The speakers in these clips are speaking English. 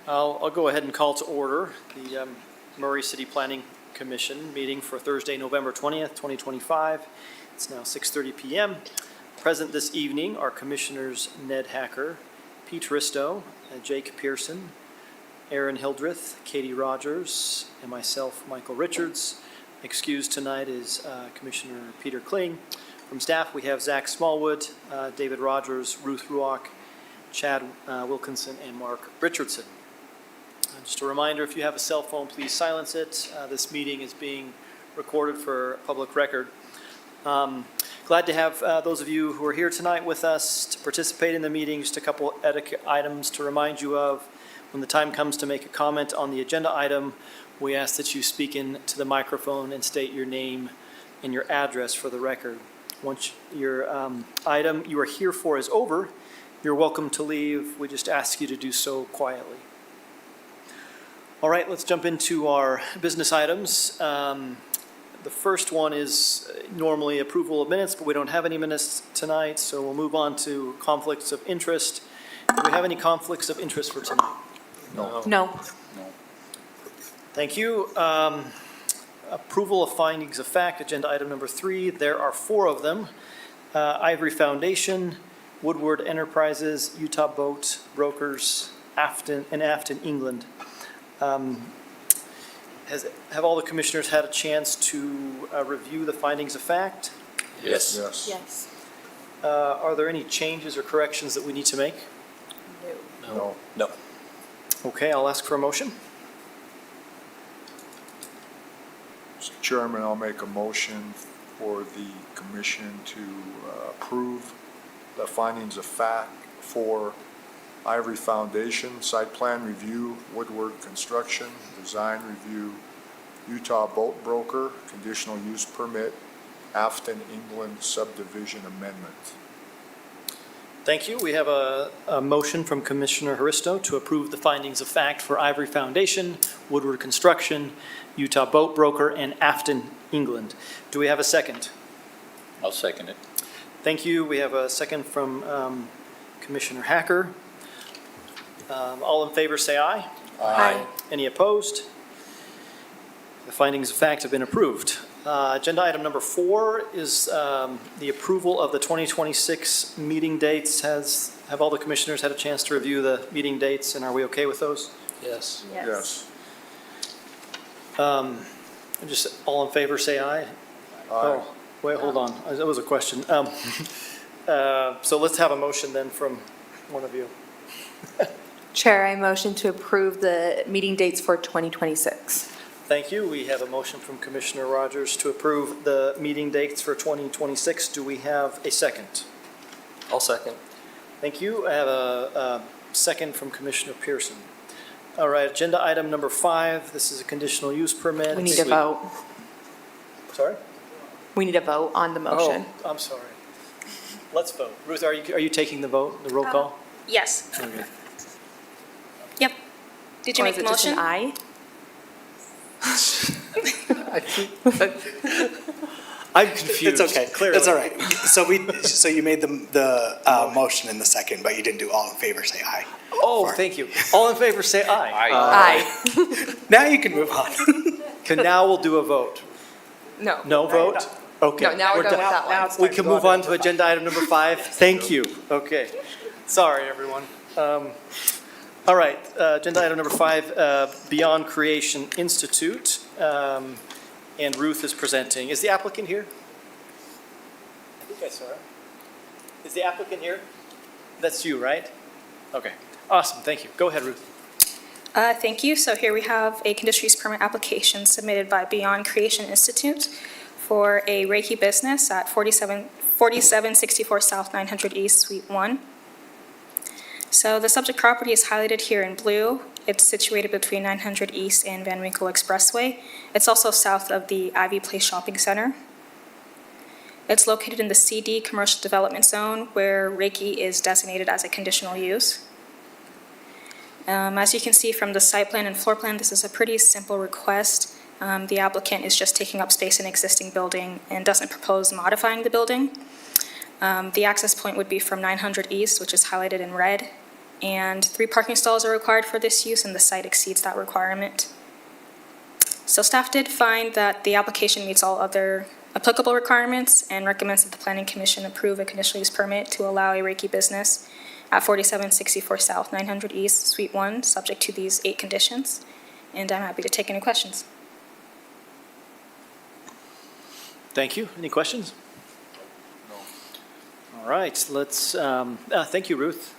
I'll go ahead and call to order the Murray City Planning Commission meeting for Thursday, November 20th, 2025. It's now 6:30 p.m. Present this evening are Commissioners Ned Hacker, Pete Risto, Jake Pearson, Aaron Hildreth, Katie Rogers, and myself, Michael Richards. Excused tonight is Commissioner Peter Kling. From staff, we have Zach Smallwood, David Rogers, Ruth Ruock, Chad Wilkinson, and Mark Richardson. Just a reminder, if you have a cell phone, please silence it. This meeting is being recorded for public record. Glad to have those of you who are here tonight with us to participate in the meeting. Just a couple etiquette items to remind you of. When the time comes to make a comment on the agenda item, we ask that you speak into the microphone and state your name and your address for the record. Once your item you are here for is over, you're welcome to leave. We just ask you to do so quietly. All right, let's jump into our business items. The first one is normally approval of minutes, but we don't have any minutes tonight, so we'll move on to conflicts of interest. Do we have any conflicts of interest for tonight? No. Thank you. Approval of findings of fact, agenda item number 3. There are 4 of them. Ivory Foundation, Woodward Enterprises, Utah Boat Brokers, Afton, England. Have all the commissioners had a chance to review the findings of fact? Yes. Yes. Are there any changes or corrections that we need to make? No. Okay, I'll ask for a motion. Mr. Chairman, I'll make a motion for the commission to approve the findings of fact for Ivory Foundation, site plan review, Woodward Construction, design review, Utah Boat Broker, conditional use permit, Afton, England subdivision amendment. Thank you. We have a motion from Commissioner Haristo to approve the findings of fact for Ivory Foundation, Woodward Construction, Utah Boat Broker, and Afton, England. Do we have a second? I'll second it. Thank you. We have a second from Commissioner Hacker. All in favor say aye. Aye. Any opposed? The findings of fact have been approved. Agenda item number 4 is the approval of the 2026 meeting dates. Have all the commissioners had a chance to review the meeting dates, and are we okay with those? Yes. Yes. Just all in favor say aye. Aye. Oh, wait, hold on. That was a question. So let's have a motion then from one of you. Chair, I motion to approve the meeting dates for 2026. Thank you. We have a motion from Commissioner Rogers to approve the meeting dates for 2026. Do we have a second? I'll second. Thank you. I have a second from Commissioner Pearson. All right, agenda item number 5. This is a conditional use permit. We need a vote. Sorry? We need a vote on the motion. Oh, I'm sorry. Let's vote. Ruth, are you taking the vote, the roll call? Yes. Okay. Yep. Did you Or make is the it just an motion? aye? I'm confused. It's okay. Clearly. It's all right. So you made the motion in the second, but you didn't do all in favor, say aye. Oh, thank you. All in favor say aye. Aye. Now you can move on. Now we'll do a vote. No. No vote? Okay. No, now we're done with done. that one. We can move on to agenda item number 5. Thank you. Okay. Sorry, everyone. All right, agenda item number 5, Beyond Creation Institute, and Ruth is presenting. Is the applicant here? I think I saw her. Is the applicant here? That's you, right? Okay, awesome, thank you. Go ahead, Ruth. Thank you. So here we have a conditional use permit application submitted by Beyond Creation Institute for a Reiki business at 4764 South 900 East, Suite 1. So the subject property is highlighted here in blue. It's situated between 900 East and Van Winkle Expressway. It's also south of the Ivy Place Shopping Center. It's located in the CD Commercial Development Zone where Reiki is designated as a conditional use. As you can see from the site plan and floor plan, this is a pretty simple request. The applicant is just taking up space in an existing building and doesn't propose modifying the building. The access point would be from 900 East, which is highlighted in red, and 3 parking stalls are required for this use, and the site exceeds that requirement. So staff did find that the application meets all other applicable requirements and recommends that the Planning Commission approve a conditional use permit to allow a Reiki business at 4764 South 900 East, Suite 1, subject to these 8 conditions. And I'm happy to take any questions. Thank you. Any questions? No. All right, let's, thank you, Ruth.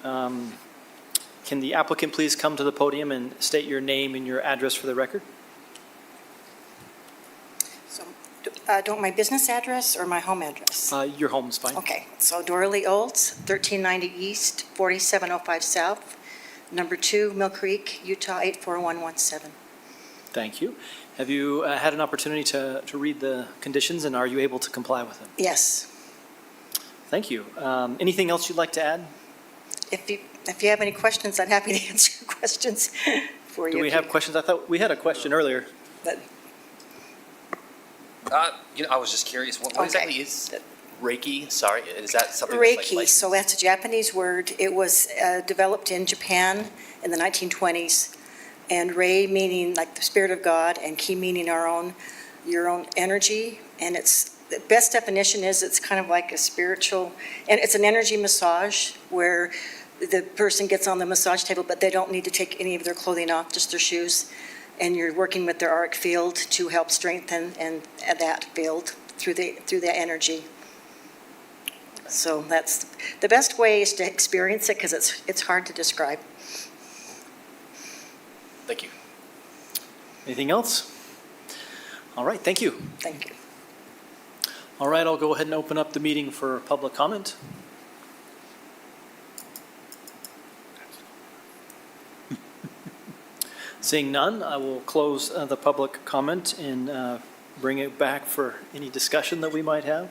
Can the applicant please come to the podium and state your name and your address for the record? So, do you want my business address or my home address? Your home's fine. Okay, so Dora Lee Olds, 1390 East, 4705 South, number 2, Mill Creek, Utah 84117. Thank you. Have you had an opportunity to read the conditions, and are you able to comply with them? Yes. Thank you. Anything else you'd like to add? If you have any questions, I'm happy to answer your questions for you. Do we have questions? I thought we had a question earlier. But- I was just curious, what Okay. exactly is Reiki? Sorry, is that something that's like Reiki, so licensed? that's a Japanese word. It was developed in Japan in the 1920s. And Rei meaning like the spirit of God, and Ki meaning your own energy. And the best definition is it's kind of like a spiritual, and it's an energy massage where the person gets on the massage table, but they don't need to take any of their clothing off, just their shoes. And you're working with their auric field to help strengthen that field through the energy. So that's, the best way is to experience it, because it's hard to describe. Thank you. Anything else? All right, thank you. Thank you. All right, I'll go ahead and open up the meeting for public comment. Seeing none, I will close the public comment and bring it back for any discussion that we might have.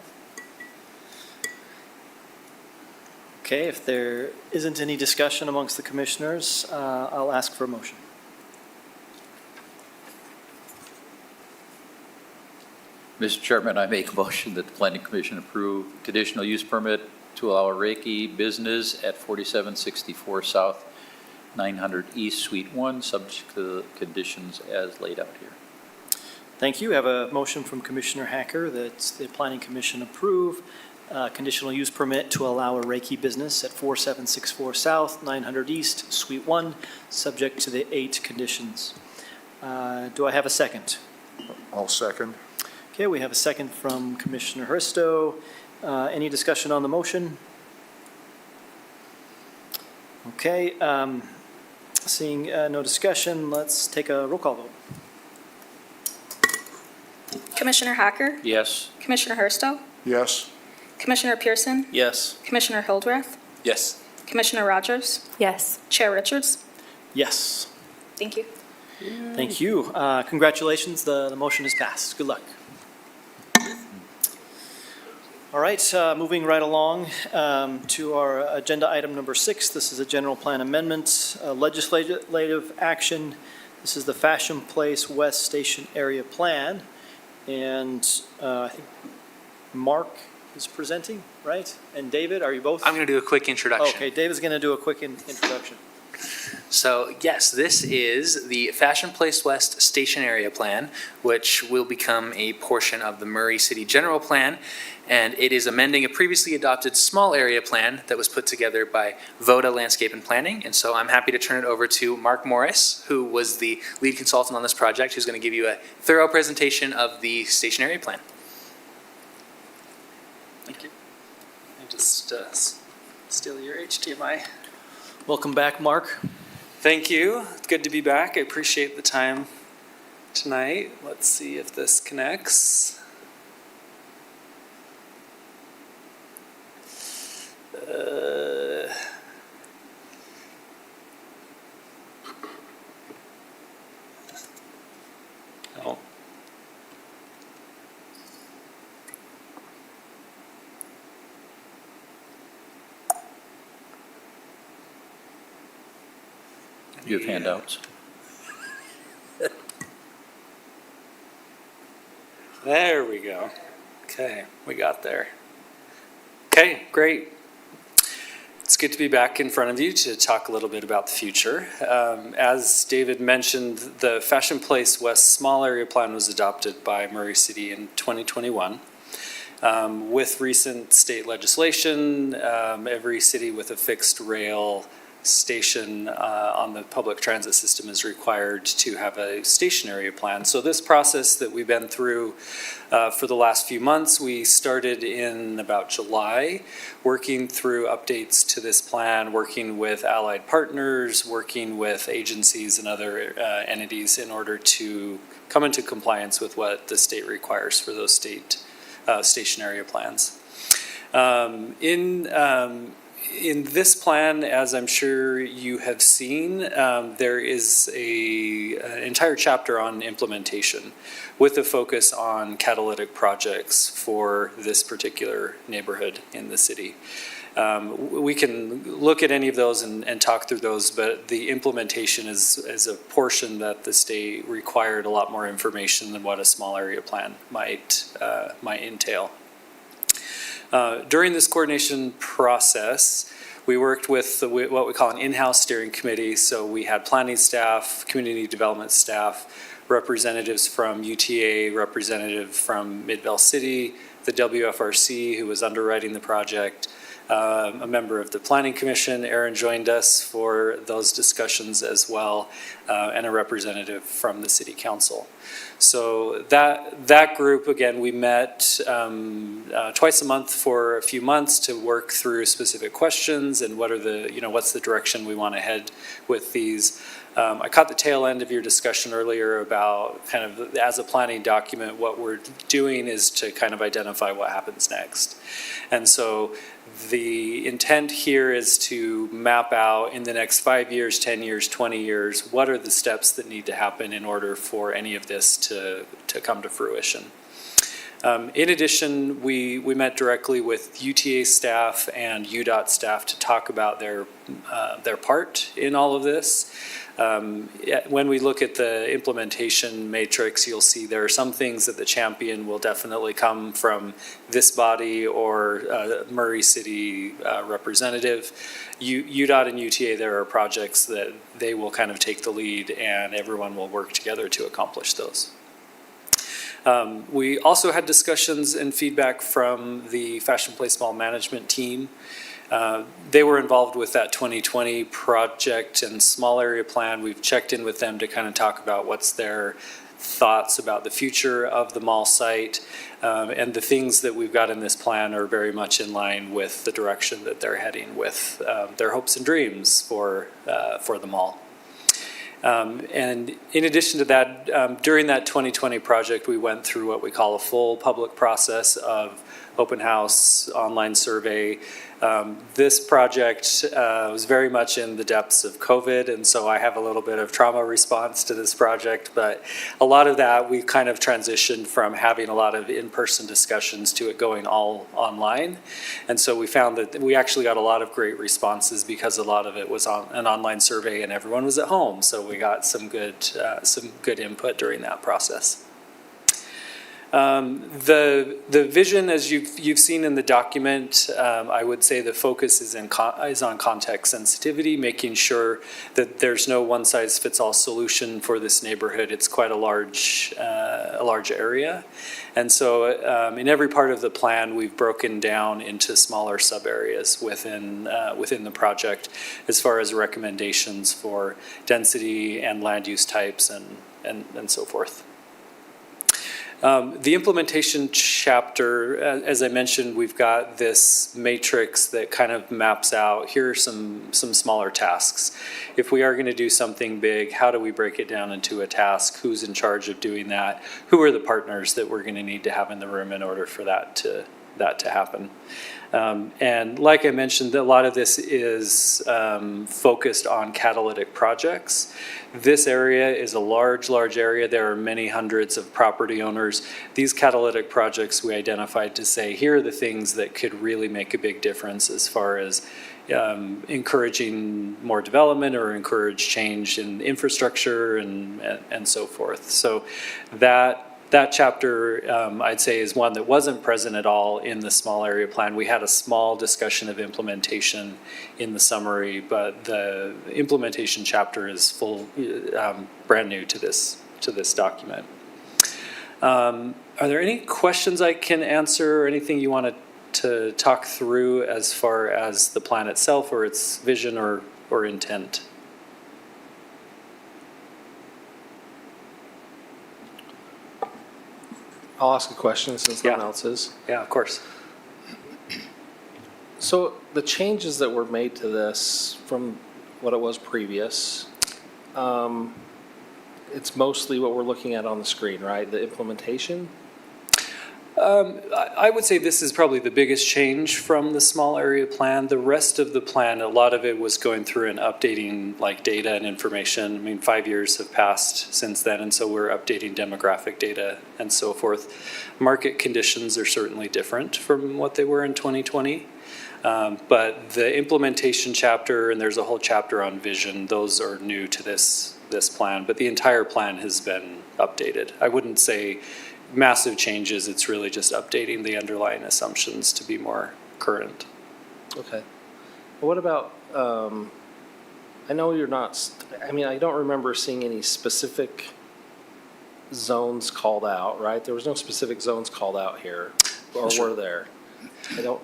Okay, if there isn't any discussion amongst the commissioners, I'll ask for a motion. Mr. Chairman, I make a motion that the Planning Commission approve conditional use permit to allow a Reiki business at 4764 South 900 East, Suite 1, subject to the conditions as laid out here. Thank you. I have a motion from Commissioner Hacker that the Planning Commission approve conditional use permit to allow a Reiki business at 4764 South 900 East, Suite 1, subject to the 8 conditions. Do I have a second? I'll second. Okay, we have a second from Commissioner Hristo. Any discussion on the motion? Okay, seeing no discussion, let's take a roll call vote. Commissioner Hacker, Yes. Commissioner Hersto, Yes? Commissioner Pearson, Yes. Commissioner Hildreth, Yes. Commissioner Rogers, Yes. Chair Richards. Yes. Thank you. Thank you. Congratulations, the motion is passed. Good luck. All right, moving right along to our agenda item number 6. This is a general plan amendment, legislative action. This is the Fashion Place West Station Area Plan. And I think Mark is presenting, right? And David, are you both? I'm going to do a quick introduction. Okay, David's going to do a quick introduction. So yes, this is the Fashion Place West Station Area Plan, which will become a portion of the Murray City General Plan. And it is amending a previously adopted small area plan that was put together by VODA Landscape and Planning. And so I'm happy to turn it over to Mark Morris, who was the lead consultant on this project, who's going to give you a thorough presentation of the station area plan. Thank you. I just steal your HDMI. Welcome back, Mark. Thank you. It's good to be back. I appreciate the time tonight. Let's see if this connects. No. You have handouts. There we go. Okay, we got there. Okay, great. It's good to be back in front of you to talk a little bit about the future. As David mentioned, the Fashion Place West Small Area Plan was adopted by Murray City in 2021. With recent state legislation, every city with a fixed rail station on the public transit system is required to have a station area plan. So this process that we've been through for the last few months, we started in about July, working through updates to this plan, working with allied partners, working with agencies and other entities in order to come into compliance with what the state requires for those station area plans. In this plan, as I'm sure you have seen, there is an entire chapter on implementation with a focus on catalytic projects for this particular neighborhood in the city. We can look at any of those and talk through those, but the implementation is a portion that the state required a lot more information than what a small area plan might entail. During this coordination process, we worked with what we call an in-house steering committee. So we had planning staff, community development staff, representatives from UTA, representative from Midvale City, the WFRC who was underwriting the project, a member of the Planning Commission. Aaron joined us for those discussions as well, and a representative from the City Council. So that group, again, we met twice a month for a few months to work through specific questions and what's the direction we want to head with these. I caught the tail end of your discussion earlier about kind of as a planning document, what we're doing is to kind of identify what happens next. And so the intent here is to map out in the next 5 years, 10 years, 20 years, what are the steps that need to happen in order for any of this to come to fruition. In addition, we met directly with UTA staff and UDOT staff to talk about their part in all of this. When we look at the implementation matrix, you'll see there are some things that the champion will definitely come from this body or Murray City representative. UDOT and UTA, there are projects that they will kind of take the lead and everyone will work together to accomplish those. We also had discussions and feedback from the Fashion Place Mall management team. They were involved with that 2020 project and small area plan. We've checked in with them to kind of talk about what's their thoughts about the future of the mall site. And the things that we've got in this plan are very much in line with the direction that they're heading with their hopes and dreams for the mall. And in addition to that, during that 2020 project, we went through what we call a full public process of open house, online survey. This project was very much in the depths of COVID, and so I have a little bit of trauma response to this project, but a lot of that we kind of transitioned from having a lot of in-person discussions to it going all online. And so we found that we actually got a lot of great responses because a lot of it was on an online survey and everyone was at home. So we got some good input during that process. The vision, as you've seen in the document, I would say the focus is on context sensitivity, making sure that there's no one-size-fits-all solution for this neighborhood. It's quite a large area, and so in every part of the plan, we've broken down into smaller sub-areas within the project, as far as recommendations for density and land use types and so forth. The implementation chapter, as I mentioned, we've got this matrix that kind of maps out, here are some smaller tasks. If we are going to do something big, how do we break it down into a task? Who's in charge of doing that? Who are the partners that we're going to need to have in the room in order for that to happen? And like I mentioned, a lot of this is focused on catalytic projects. This area is a large area. There are many hundreds of property owners. These catalytic projects we identified to say, here are the things that could really make a big difference as far as encouraging more development or encourage change in infrastructure and so forth. So that that chapter, I'd say, is one that wasn't present at all in the small area plan. We had a small discussion of implementation in the summary, but the implementation chapter is brand new to this document. Are there any questions I can answer, or anything you wanted to talk through as far as the plan itself or its vision or intent? I'll ask a question since no one Yeah. else is. Yeah, of course. So the changes that were made to this from what it was previous, it's mostly what we're looking at on the screen, right? The implementation? I would say this is probably the biggest change from the small area plan. The rest of the plan, a lot of it was going through and updating like data and information. I mean, 5 years have passed since then, and so we're updating demographic data and so forth. Market conditions are certainly different from what they were in 2020. But the implementation chapter, and there's a whole chapter on vision, those are new to this plan, but the entire plan has been updated. I wouldn't say massive changes, it's really just updating the underlying assumptions to be more current. Okay. Well, what about, I know you're not, I don't remember seeing any specific zones called out, right? There was no specific zones called out here, or Sure. were there? I don't,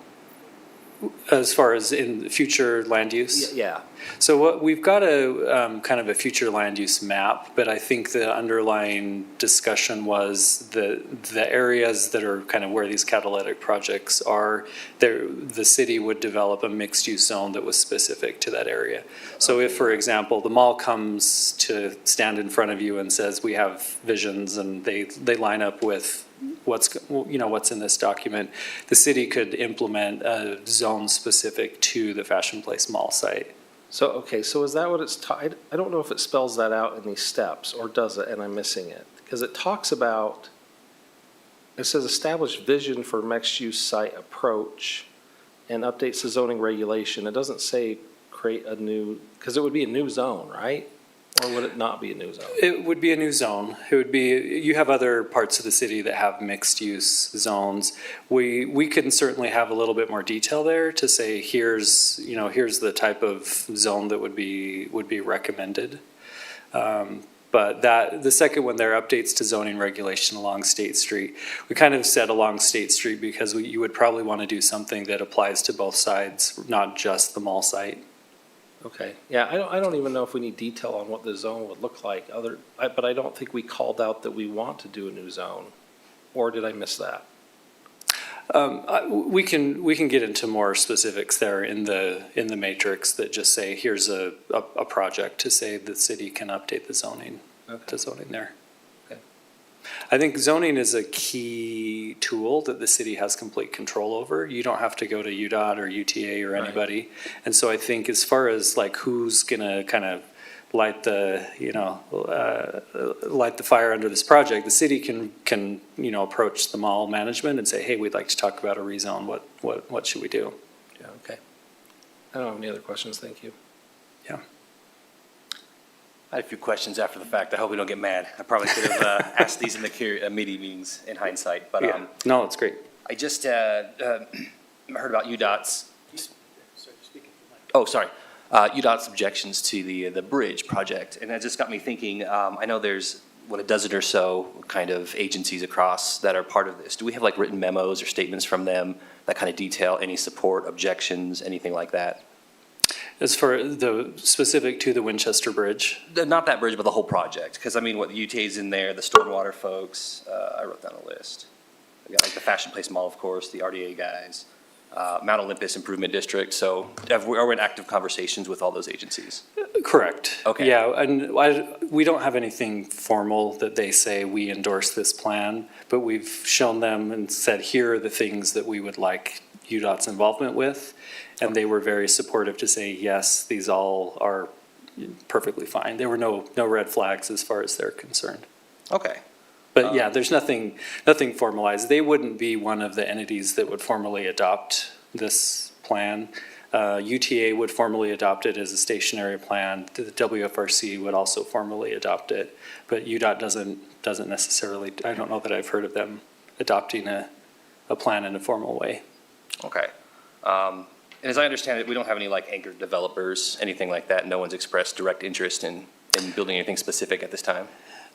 As far as in future land use? yeah. So what, we've got a kind of a future land use map, but I think the underlying discussion was the areas that are kind of where these catalytic projects are, the city would develop a mixed use zone that was specific to that area. So if, for example, the mall comes to stand in front of you and says, we have visions, and they line up with what's in this document, the city could implement a zone specific to the Fashion Place Mall site. So, okay, so is that what it's, I don't know if it spells that out in these steps, or does it, and I'm missing it? Because it talks about, it says establish vision for mixed-use site approach and updates the zoning regulation. It doesn't say create a new, because it would be a new zone, right? Or would it not be a new zone? It would be a new zone. It would be, you have other parts of the city that have mixed-use zones. We can certainly have a little bit more detail there to say, here's the type of zone that would be recommended. But the second one there, updates to zoning regulation along State Street. We kind of said along State Street because you would probably want to do something that applies to both sides, not just the mall site. Okay, yeah, I don't even know if we need detail on what the zone would look like, but I don't think we called out that we want to do a new zone. Or did I miss that? We can get into more specifics there in the matrix that just say, here's a project to say the city can update the zoning, to zoning there. Okay. I think zoning is a key tool that the city has complete control over. You don't have to go to UDOT or UTA or anybody. And so I think as far as like who's gonna kind of light the fire under this project, the city can approach the mall management and say, hey, we'd like to talk about a rezone. What should we do? Yeah, okay. I don't have any other questions, thank you. Yeah. I had a few questions after the fact. I hope we don't get mad. I probably could have asked these in the meetings in hindsight, but Yeah. No, it's great. I just heard about UDOT's. Oh, sorry. UDOT's objections to the bridge project, and that just got me thinking. I know there's a dozen or so kind of agencies across that are part of this. Do we have like written memos or statements from them that kind of detail any support, objections, anything like that? As for the specific to the Winchester Bridge, Not that bridge, but the whole project. Because I mean, what the UTA's in there, the stormwater folks. I wrote down a list. We got like the Fashion Place Mall, of course, the RDA guys, Mount Olympus Improvement District. So we're in active conversations with all those agencies. correct. Okay. Yeah, and we don't have anything formal that they say we endorse this plan, but we've shown them and said, here are the things that we would like UDOT's involvement with. And they were very supportive to say, yes, these all are perfectly fine. There were no red flags as far as they're concerned. Okay. But yeah, there's nothing formalized. They wouldn't be one of the entities that would formally adopt this plan. UTA would formally adopt it as a stationary plan. The WFRC would also formally adopt it, but UDOT doesn't necessarily, I don't know that I've heard of them adopting a plan in a formal way. Okay. And as I understand it, we don't have any like anchor developers, anything like that. No one's expressed direct interest in building anything specific at this time?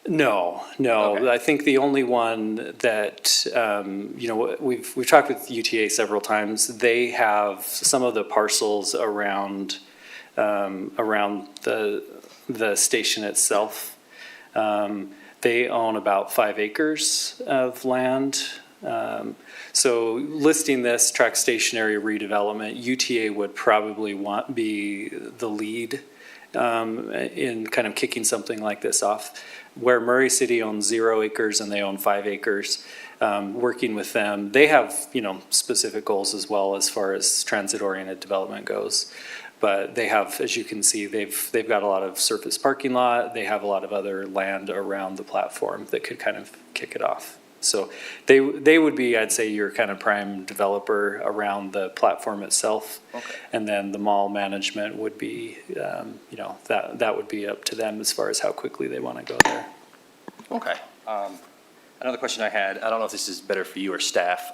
No. Okay. I think the only one that, we've talked with UTA several times. They have some of the parcels around the station itself. They own about 5 acres of land. So listing this track stationary redevelopment, UTA would probably be the lead in kind of kicking something like this off. Where Murray City owns 0 acres and they own 5 acres, working with them, they have, specific goals as well as far as transit-oriented development goes. But they have, as you can see, they've got a lot of surface parking lot. They have a lot of other land around the platform that could kind of kick it off. So they would be, I'd say, your kind of prime developer around the platform itself. Okay. And then the mall management would be, that would be up to them as far as how quickly they want to go there. Okay. Another question I had, I don't know if this is better for you or staff.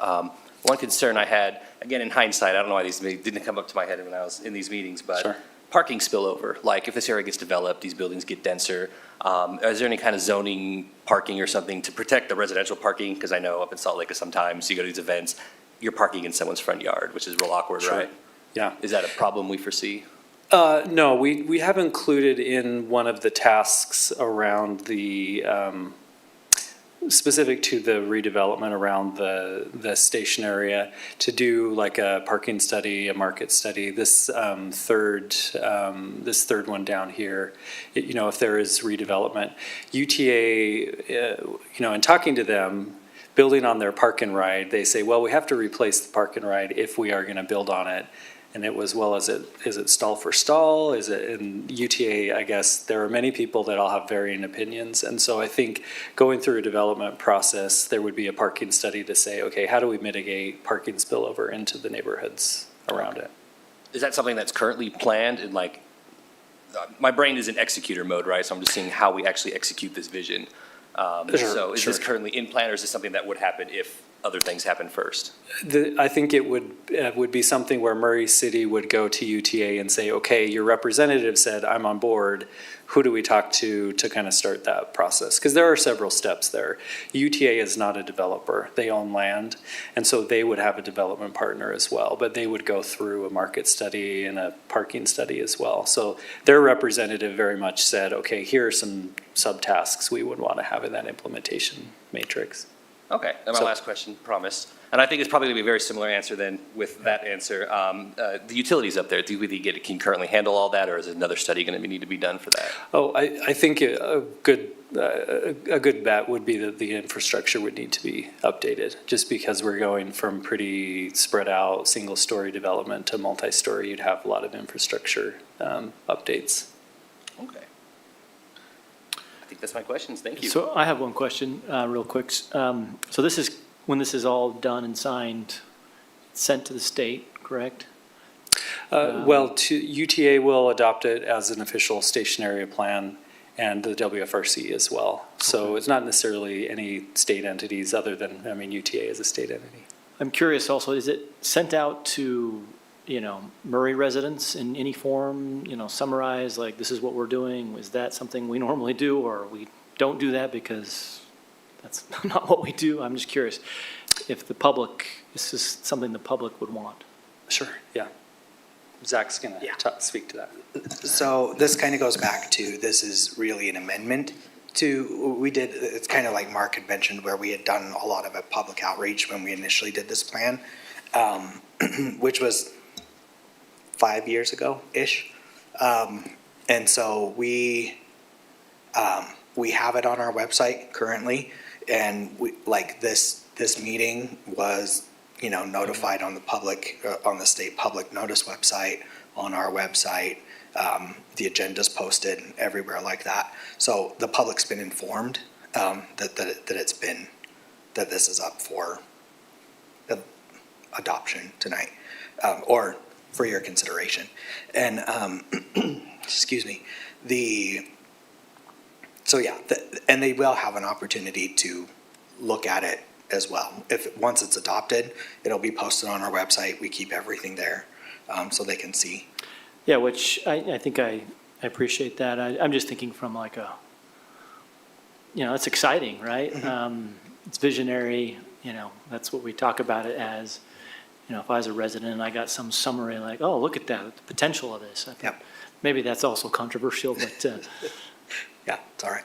One concern I had, again, in hindsight, I don't know why these didn't come up to my head when I was in these meetings, but Sure. parking spillover, like if this area gets developed, these buildings get denser, is there any kind of zoning parking or something to protect the residential parking? Because I know up in Salt Lake sometimes you go to these events, you're parking in someone's front yard, which is real awkward, Sure. right? Yeah. Is that a problem we foresee? No, we have included in one of the tasks around the, specific to the redevelopment around the station area, to do like a parking study, a market study. This third one down here, if there is redevelopment, UTA, in talking to them, building on their park and ride, they say, well, we have to replace the park and ride if we are going to build on it. And it was, well, is it stall for stall? Is it in UTA? I guess there are many people that all have varying opinions. And so I think going through a development process, there would be a parking study to say, okay, how do we mitigate parking spillover into the neighborhoods around it? Is that something that's currently planned in like, my brain is in executor mode, right? So I'm just seeing how we actually execute this vision. So is this currently in plan, or is this something that would happen if other things happen first? I think it would be something where Murray City would go to UTA and say, okay, your representative said, I'm on board. Who do we talk to kind of start that process? Because there are several steps there. UTA is not a developer. They own land, and so they would have a development partner as well, but they would go through a market study and a parking study as well. So their representative very much said, okay, here are some subtasks we would want to have in that implementation matrix. Okay, and my last question, promise. And I think it's probably going to be a very similar answer then with that answer. The utilities up there, do we can currently handle all that, or is another study going to need to be done for that? Oh, I think a good bet would be that the infrastructure would need to be updated, just because we're going from pretty spread out, single-story development to multi-story. You'd have a lot of infrastructure updates. Okay. I think that's my questions. Thank you. So I have one question, real quick. So this is, when this is all done and signed, sent to the state, correct? UTA will adopt it as an official station area plan, and the WFRC as well. So it's not necessarily any state entities other than, UTA is a state entity. I'm curious also, is it sent out to, Murray residents in any form, summarize, like, this is what we're doing? Is that something we normally do, or we don't do that because that's not what we do? I'm just curious if this is something the public would want. Sure, yeah. Zach's going to speak to that. So this kind of goes back to, this is really an amendment to, it's kind of like Mark had mentioned, where we had done a lot of a public outreach when we initially did this plan, which was 5 years ago-ish. And so we have it on our website currently, and this meeting was, notified on the public, on the state public notice website, on our website. The agenda's posted everywhere like that. So the public's been informed that this is up for adoption tonight, or for your consideration. And, excuse me, and they will have an opportunity to look at it as well. Once it's adopted, it'll be posted on our website. We keep everything there, so they can see. Yeah, which I think I appreciate that. I'm just thinking from like it's exciting, right? It's visionary, that's what we talk about it as. If I was a resident and I got some summary like, oh, look at that, the potential of this. I think Yep. maybe that's also controversial, but Yeah, it's all right.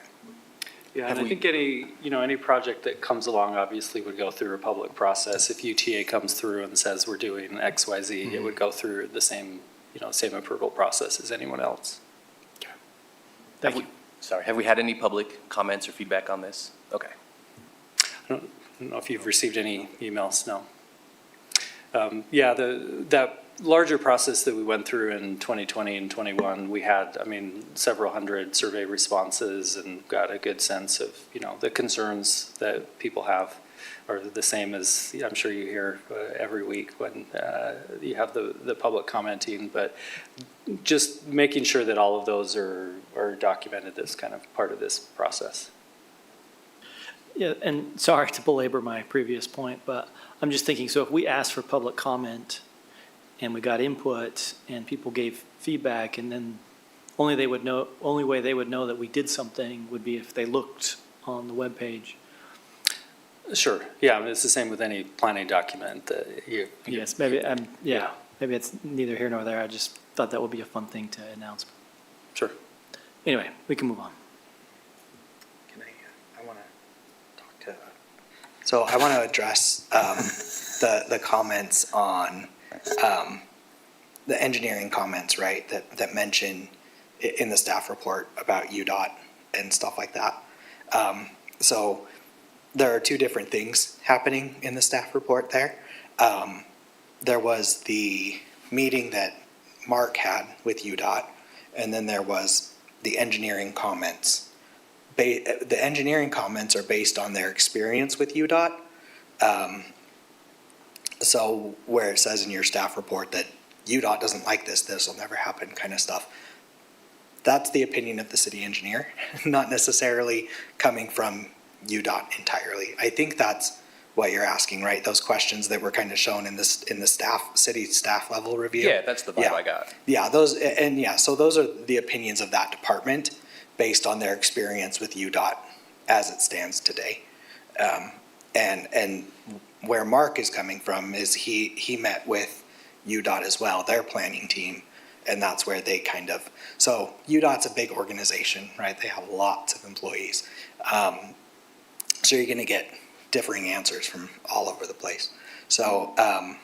Yeah, and I think any project that comes along obviously would go through a public process. If UTA comes through and says we're doing X, Y, Z, it would go through the same approval process as anyone else. thank you. Sorry, have we had any public comments or feedback on this? Okay. I don't know if you've received any emails, no. Yeah, that larger process that we went through in 2020 and 21, we had, several hundred survey responses and got a good sense of, the concerns that people have are the same as I'm sure you hear every week when you have the public commenting, but just making sure that all of those are documented as kind of part of this process. Yeah, and sorry to belabor my previous point, but I'm just thinking, so if we asked for public comment and we got input and people gave feedback, and then only way they would know that we did something would be if they looked on the webpage. Sure, yeah, it's the same with any planning document that you. Yes, maybe, maybe it's neither here nor there. I just thought that would be a fun thing to announce. Sure. Anyway, we can move on. So I want to address the comments on the engineering comments, right, that mention in the staff report about UDOT and stuff like that. So there are two different things happening in the staff report there. There was the meeting that Mark had with UDOT, and then there was the engineering comments. The engineering comments are based on their experience with UDOT. So where it says in your staff report that UDOT doesn't like this will never happen kind of stuff. That's the opinion of the city engineer, not necessarily coming from UDOT entirely. I think that's what you're asking, right? Those questions that were kind of shown in the city staff level review. Yeah, that's the vibe I got. Yeah, so those are the opinions of that department based on their experience with UDOT as it stands today. And where Mark is coming from is he met with UDOT as well, their planning team, and that's where they so UDOT's a big organization, right? They have lots of employees. So you're gonna get differing answers from all over the place. So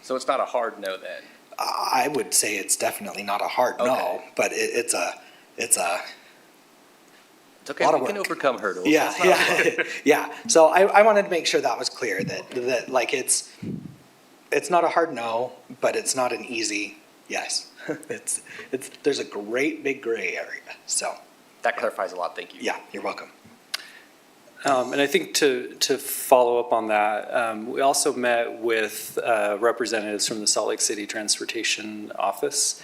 it's not a hard no then? I would say it's definitely not a hard no, Okay. but it's a It's okay, Lot of we can work. overcome hurdles. Yeah, That's not hard. yeah, yeah. So I wanted to make sure that was clear, that like it's not a hard no, but it's not an easy yes. There's a great big gray area, so, That clarifies a lot, thank you. yeah, you're welcome. And I think to follow up on that, we also met with representatives from the Salt Lake City Transportation Office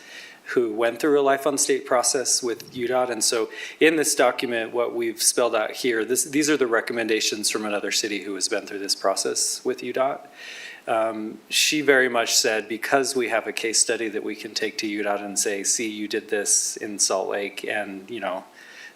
who went through a Life on State process with UDOT. And so in this document, what we've spelled out here, these are the recommendations from another city who has been through this process with UDOT. She very much said, because we have a case study that we can take to UDOT and say, see, you did this in Salt Lake and,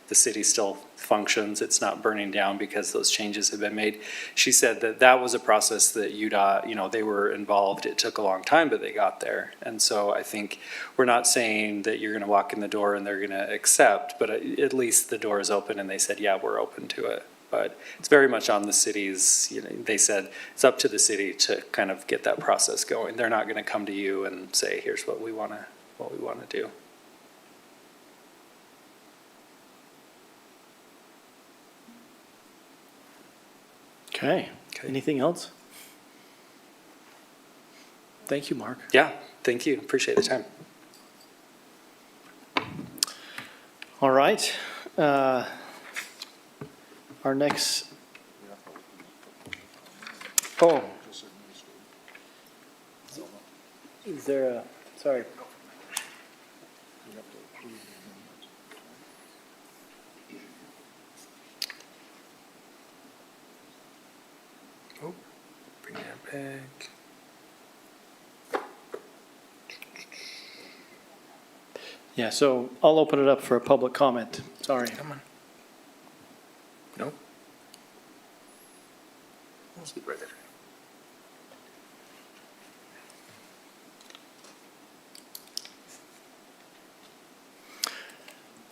the city still functions, it's not burning down because those changes have been made. She said that was a process that UDOT, they were involved. It took a long time, but they got there. And so I think we're not saying that you're gonna walk in the door and they're gonna accept, but at least the door is open and they said, yeah, we're open to it. But it's very much on the cities, they said it's up to the city to kind of get that process going. They're not gonna come to you and say, here's what we wanna do. Okay, anything else? Thank you, Mark. Yeah, thank you, appreciate the time. All right. Our next, is there sorry, back. Yeah, so I'll open it up for a public comment. Sorry. Come on. No? Let's keep right there.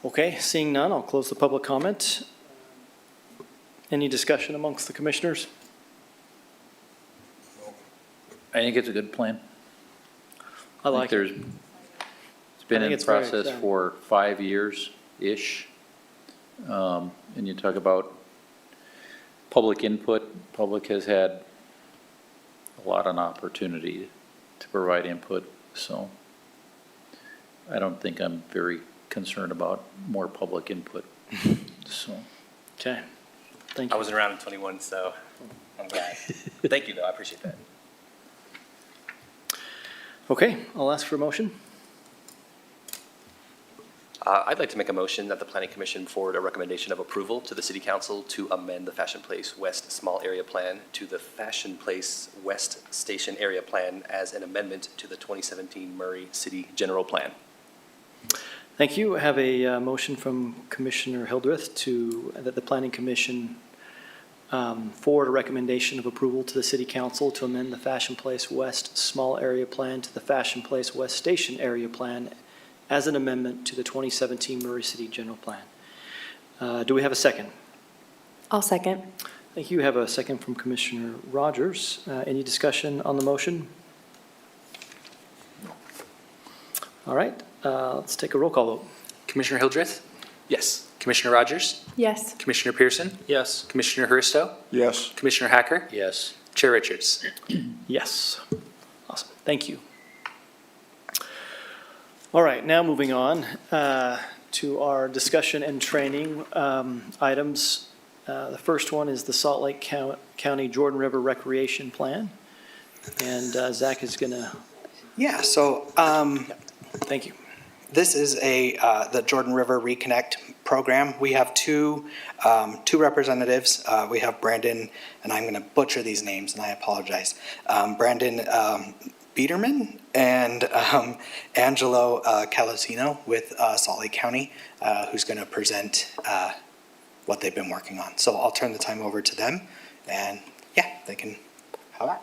Okay, seeing none, I'll close the public comment. Any discussion amongst the commissioners? I think it's a good plan. I like it. There's, it's been I think in it's very process exciting. for 5 years-ish. And you talk about public input, public has had a lot of opportunity to provide input, so I don't think I'm very concerned about more public input, so. Okay, thank I you. wasn't around in 21, so I'm glad. Thank you, though, I appreciate that. Okay, I'll ask for a motion. I'd like to make a motion that the Planning Commission forward a recommendation of approval to the City Council to amend the Fashion Place West Small Area Plan to the Fashion Place West Station Area Plan as an amendment to the 2017 Murray City General Plan. Thank you. I have a motion from Commissioner Hildreth that the Planning Commission forward a recommendation of approval to the City Council to amend the Fashion Place West Small Area Plan to the Fashion Place West Station Area Plan as an amendment to the 2017 Murray City General Plan. Do we have a second? I'll second. Thank you. I have a second from Commissioner Rogers. Any discussion on the motion? All right, let's take a roll call vote. Commissioner Hildreth? Yes. Commissioner Rogers? Yes. Commissioner Pearson? Yes. Commissioner Huristo? Yes. Commissioner Hacker? Yes. Chair Richards? Yes. Awesome. Thank you. All right, now moving on to our discussion and training items. The first one is the Salt Lake County Jordan River Recreation Plan. And Zach is going to, Yeah, so thank you. this is the Jordan River Reconnect program. We have two representatives. We have Brandon, and I'm going to butcher these names, and I apologize. Brandon Biederman and Angelo Calosino with Salt Lake County, who's going to present what they've been working on. So I'll turn the time over to them, and yeah, they can have that.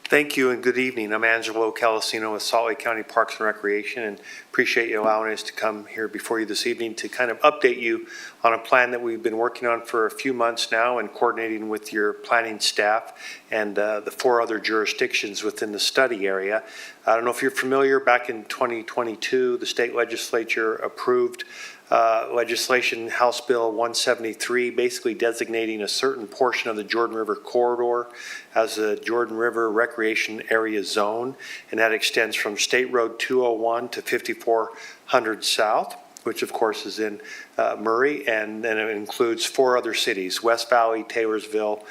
Thank you and good evening. I'm Angelo Calosino with Salt Lake County Parks and Recreation, and appreciate you allowing us to come here before you this evening to kind of update you on a plan that we've been working on for a few months now and coordinating with your planning staff and the 4 other jurisdictions within the study area. I don't know if you're familiar, back in 2022, the state legislature approved legislation, House Bill 173, basically designating a certain portion of the Jordan River corridor as a Jordan River Recreation Area Zone, and that extends from State Road 201 to 5400 South, which of course is in Murray, and then it includes 4 other cities, West Valley, Taylorsville,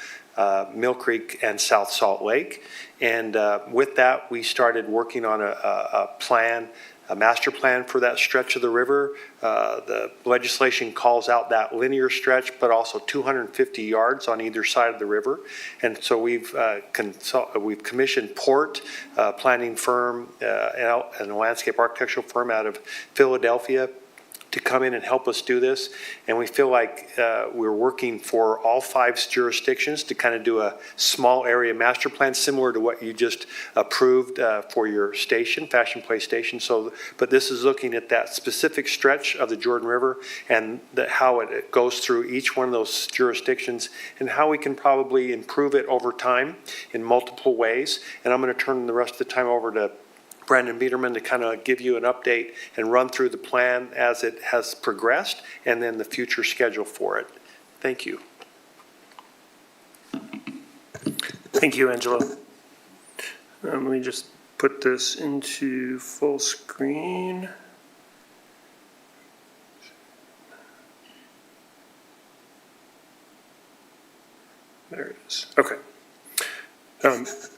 Mill Creek, and South Salt Lake. And with that, we started working on a plan, a master plan for that stretch of the river. The legislation calls out that linear stretch, but also 250 yards on either side of the river. And so we've commissioned Port, a planning firm, and a landscape architectural firm out of Philadelphia, to come in and help us do this. And we feel like we're working for all 5 jurisdictions to kind of do a small area master plan similar to what you just approved for your station, Fashion Place Station. So, but this is looking at that specific stretch of the Jordan River and how it goes through each one of those jurisdictions and how we can probably improve it over time in multiple ways. And I'm going to turn the rest of the time over to Brandon Biederman to kind of give you an update and run through the plan as it has progressed and then the future schedule for it. Thank you. Thank you, Angelo. Let me just put this into full screen. There it is. Okay.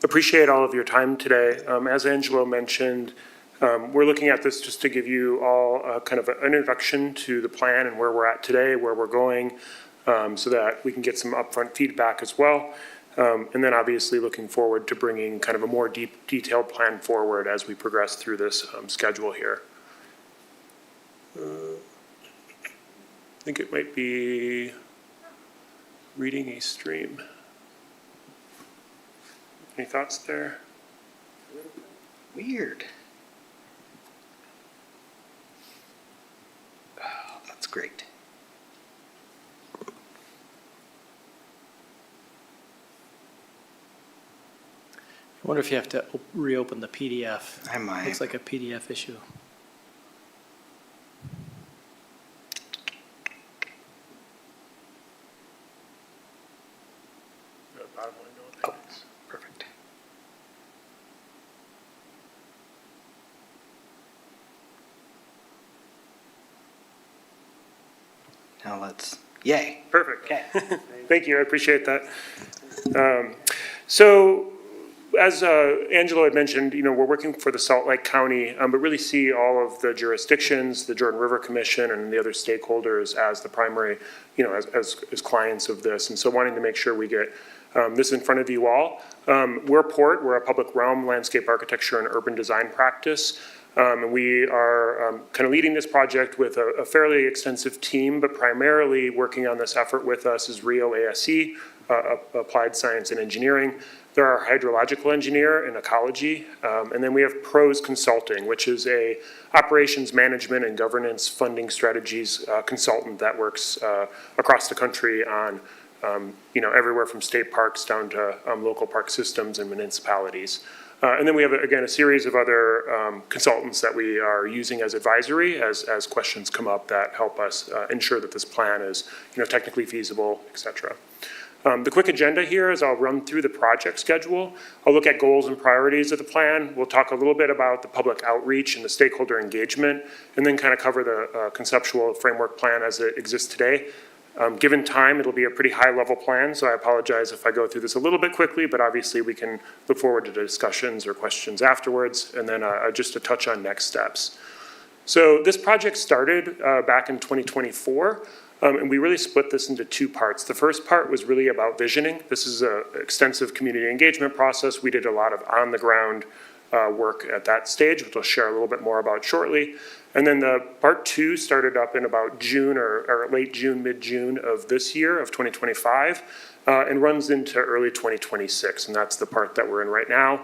Appreciate all of your time today. As Angelo mentioned, We're looking at this just to give you all kind of an introduction to the plan and where we're at today, where we're going, so that we can get some upfront feedback as well. And then obviously looking forward to bringing kind of a more detailed plan forward as we progress through this schedule here. I think it might be reading a stream. Any thoughts there? Weird. Oh, that's great. I wonder if you have to reopen the PDF. I might. Looks like a PDF issue. Oh, perfect. Now let's, yay. Perfect. Okay. Thank you, I appreciate that. So, as Angelo had mentioned, you know, we're working for the Salt Lake County, but really see all of the jurisdictions, the Jordan River Commission and the other stakeholders as the primary, you know, as clients of this. And so wanting to make sure we get this in front of you all. We're Port, we're a public realm landscape architecture and urban design practice. And we are kind of leading this project with a fairly extensive team, but primarily working on this effort with us is Rio ASE, Applied Science and Engineering. They're our hydrological engineer in ecology. And then we have PROS Consulting, which is a operations management and governance funding strategies consultant that works across the country on you know, everywhere from state parks down to local park systems and municipalities. And then we have, again, a series of other consultants that we are using as advisory as questions come up that help us ensure that this plan is, you know, technically feasible, et cetera. The quick agenda here is I'll run through the project schedule. I'll look at goals and priorities of the plan. We'll talk a little bit about the public outreach and the stakeholder engagement, and then kind of cover the conceptual framework plan as it exists today. Given time, it'll be a pretty high-level plan, so I apologize if I go through this a little bit quickly, but obviously we can look forward to discussions or questions afterwards, and then just to touch on next steps. So this project started back in 2024, and we really split this into two parts. The first part was really about visioning. This is an extensive community engagement process. We did a lot of on-the-ground work at that stage, which I'll share a little bit more about shortly. And then the part two started up in about June or late June, mid-June of this year, of 2025, and runs into early 2026, and that's the part that we're in right now.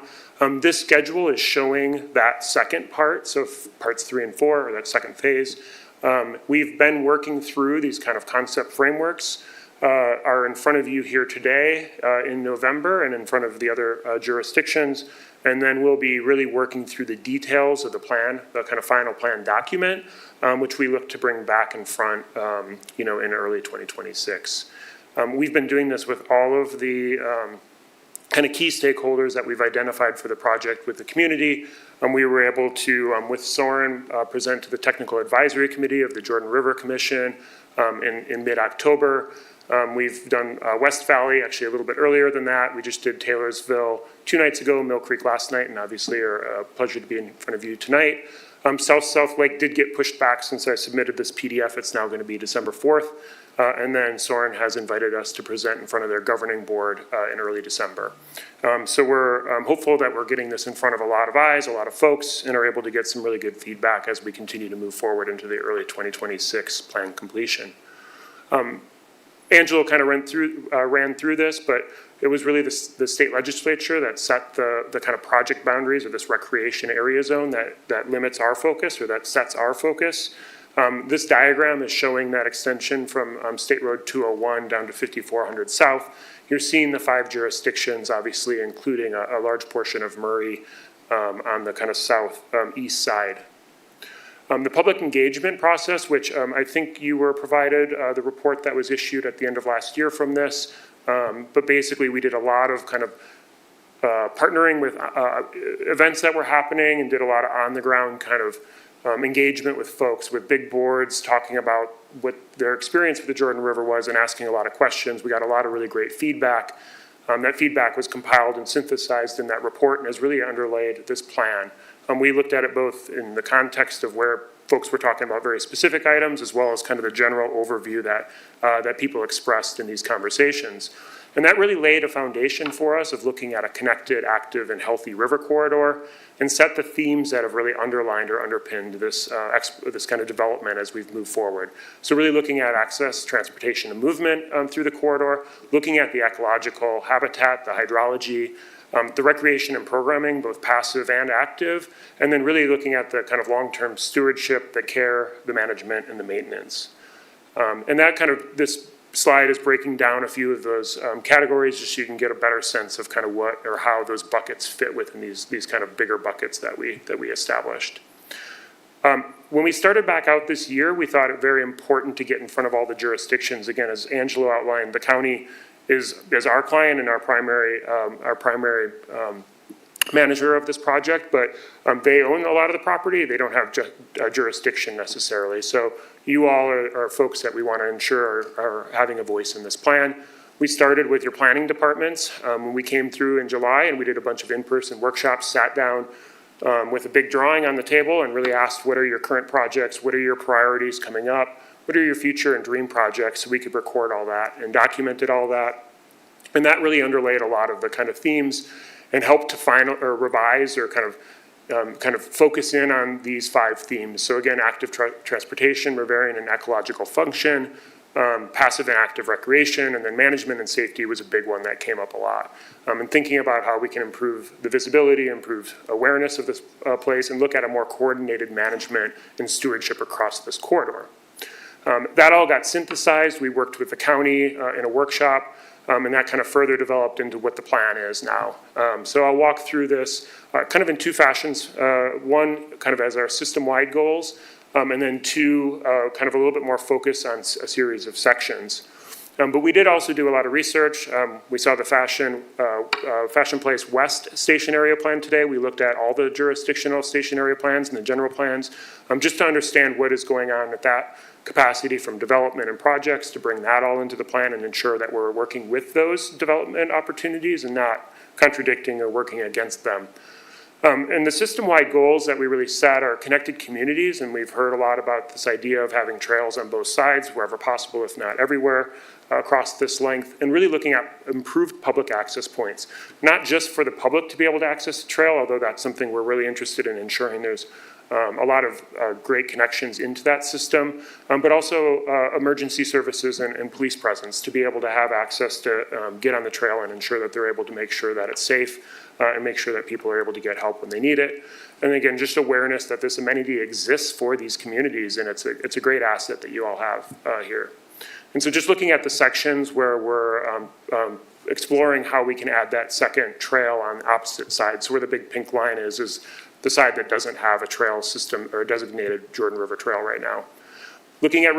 This schedule is showing that second part, so parts 3 and 4, or that second phase. We've been working through these kind of concept frameworks, are in front of you here today in November and in front of the other jurisdictions. And then we'll be really working through the details of the plan, the kind of final plan document, which we look to bring back in front, you know, in early 2026. We've been doing this with all of the kind of key stakeholders that we've identified for the project with the community. We were able to, with Soren, present to the Technical Advisory Committee of the Jordan River Commission in mid-October. We've done West Valley actually a little bit earlier than that. We just did Taylorsville 2 nights ago, Mill Creek last night, and obviously are a pleasure to be in front of you tonight. South Lake did get pushed back since I submitted this PDF. It's now going to be December 4th. And then Soren has invited us to present in front of their governing board in early December. So we're hopeful that we're getting this in front of a lot of eyes, a lot of folks, and are able to get some really good feedback as we continue to move forward into the early 2026 plan completion. Angelo kind of ran through this, but it was really the state legislature that set the kind of project boundaries of this recreation area zone that limits our focus, or that sets our focus. This diagram is showing that extension from State Road 201 down to 5400 South. You're seeing the 5 jurisdictions, obviously, including a large portion of Murray on the kind of southeast side. The public engagement process, which I think you were provided the report that was issued at the end of last year from this, but basically we did a lot of kind of partnering with events that were happening and did a lot of on-the-ground kind of engagement with folks, with big boards, talking about what their experience with the Jordan River was and asking a lot of questions. We got a lot of really great feedback. That feedback was compiled and synthesized in that report and has really underlaid this plan. We looked at it both in the context of where folks were talking about very specific items, as well as kind of the general overview that people expressed in these conversations. And that really laid a foundation for us of looking at a connected, active, and healthy river corridor, and set the themes that have really underlined or underpinned this kind of development as we've moved forward. So really looking at access, transportation, and movement through the corridor, looking at the ecological habitat, the hydrology, the recreation and programming, both passive and active, and then really looking at the kind of long-term stewardship, the care, the management, and the maintenance. And that kind of, this slide is breaking down a few of those categories just so you can get a better sense of kind of what or how those buckets fit within these kind of bigger buckets that we established. When we started back out this year, we thought it very important to get in front of all the jurisdictions. Again, as Angelo outlined, the county is our client and our primary manager of this project, but they own a lot of the property. They don't have jurisdiction necessarily. So you all are folks that we want to ensure are having a voice in this plan. We started with your planning departments when we came through in July, and we did a bunch of in-person workshops, sat down with a big drawing on the table and really asked, what are your current projects? What are your priorities coming up? What are your future and dream projects? So we could record all that and documented all that. And that really underlaid a lot of the kind of themes and helped to final or revise or kind of focus in on these 5 themes. So again, active transportation, riparian and ecological function, passive and active recreation, and then management and safety was a big one that came up a lot. And thinking about how we can improve the visibility, improve awareness of this place, and look at a more coordinated management and stewardship across this corridor. That all got synthesized. We worked with the county in a workshop, and that kind of further developed into what the plan is now. So I'll walk through this kind of in 2 fashions. One, kind of as our system-wide goals, and then 2, kind of a little bit more focus on a series of sections. But we did also do a lot of research. We saw the Fashion Place West Station Area Plan today. We looked at all the jurisdictional station area plans and the general plans, just to understand what is going on at that capacity from development and projects, to bring that all into the plan and ensure that we're working with those development opportunities and not contradicting or working against them. And the system-wide goals that we really set are connected communities, and we've heard a lot about this idea of having trails on both sides, wherever possible, if not everywhere, across this length, and really looking at improved public access points, not just for the public to be able to access the trail, although that's something we're really interested in ensuring there's a lot of great connections into that system, but also emergency services and police presence to be able to have access to get on the trail and ensure that they're able to make sure that it's safe and make sure that people are able to get help when they need it. And again, just awareness that this amenity exists for these communities, and it's a great asset that you all have here. And so just looking at the sections where we're exploring how we can add that second trail on the opposite side. So where the big pink line is the side that doesn't have a trail system or a designated Jordan River Trail right now. Looking at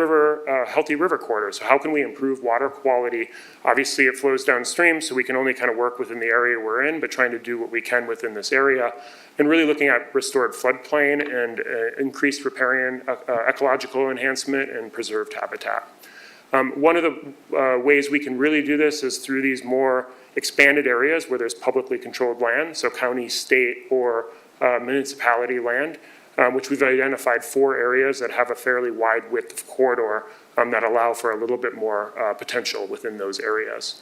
healthy river corridors. So how can we improve water quality? Obviously it flows downstream, so we can only kind of work within the area we're in, but trying to do what we can within this area. And really looking at restored floodplain and increased riparian ecological enhancement and preserved habitat. One of the ways we can really do this is through these more expanded areas where there's publicly controlled land, so county, state, or municipality land, which we've identified 4 areas that have a fairly wide width of corridor that allow for a little bit more potential within those areas.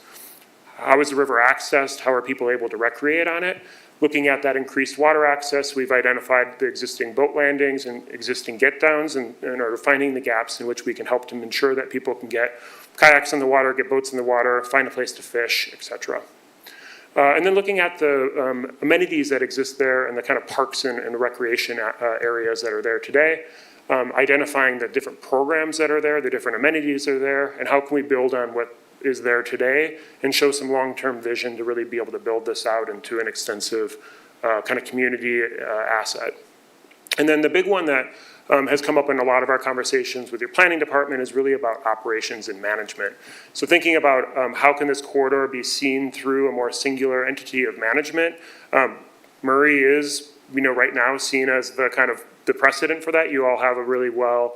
How is the river accessed? How are people able to recreate on it? Looking at that increased water access, we've identified the existing boat landings and existing get downs and are finding the gaps in which we can help to ensure that people can get kayaks in the water, get boats in the water, find a place to fish, etc. And then looking at the amenities that exist there and the kind of parks and recreation areas that are there today, identifying the different programs that are there, the different amenities that are there, and how can we build on what is there today and show some long-term vision to really be able to build this out into an extensive kind of community asset. And then the big one that has come up in a lot of our conversations with your planning department is really about operations and management. So thinking about how can this corridor be seen through a more singular entity of management. Murray is, we know right now, seen as the kind of the precedent for that. You all have a really well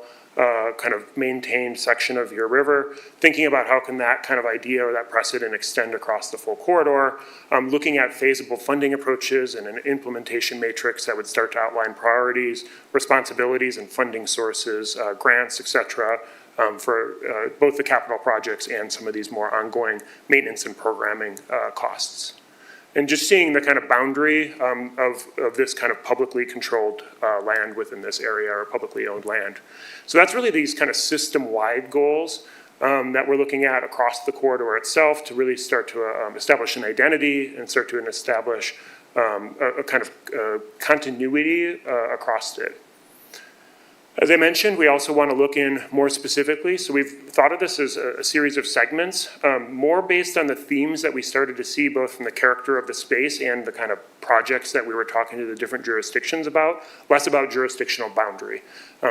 kind of maintained section of your river, thinking about how can that kind of idea or that precedent extend across the full corridor, looking at feasible funding approaches and an implementation matrix that would start to outline priorities, responsibilities, and funding sources, grants, et cetera, for both the capital projects and some of these more ongoing maintenance and programming costs. And just seeing the kind of boundary of this kind of publicly controlled land within this area, or publicly owned land. So that's really these kind of system-wide goals that we're looking at across the corridor itself to really start to establish an identity and start to establish a kind of continuity across it. As I mentioned, we also want to look in more specifically. So we've thought of this as a series of segments, more based on the themes that we started to see both from the character of the space and the kind of projects that we were talking to the different jurisdictions about, less about jurisdictional boundary.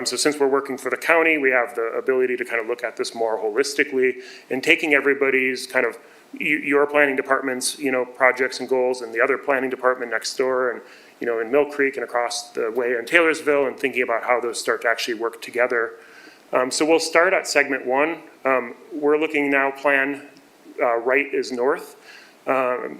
So since we're working for the county, we have the ability to kind of look at this more holistically and taking everybody's kind of your planning department's, projects and goals and the other planning department next door and in Mill Creek and across the way in Taylorsville and thinking about how those start to actually work together. So we'll start at segment 1. We're looking now plan right is north.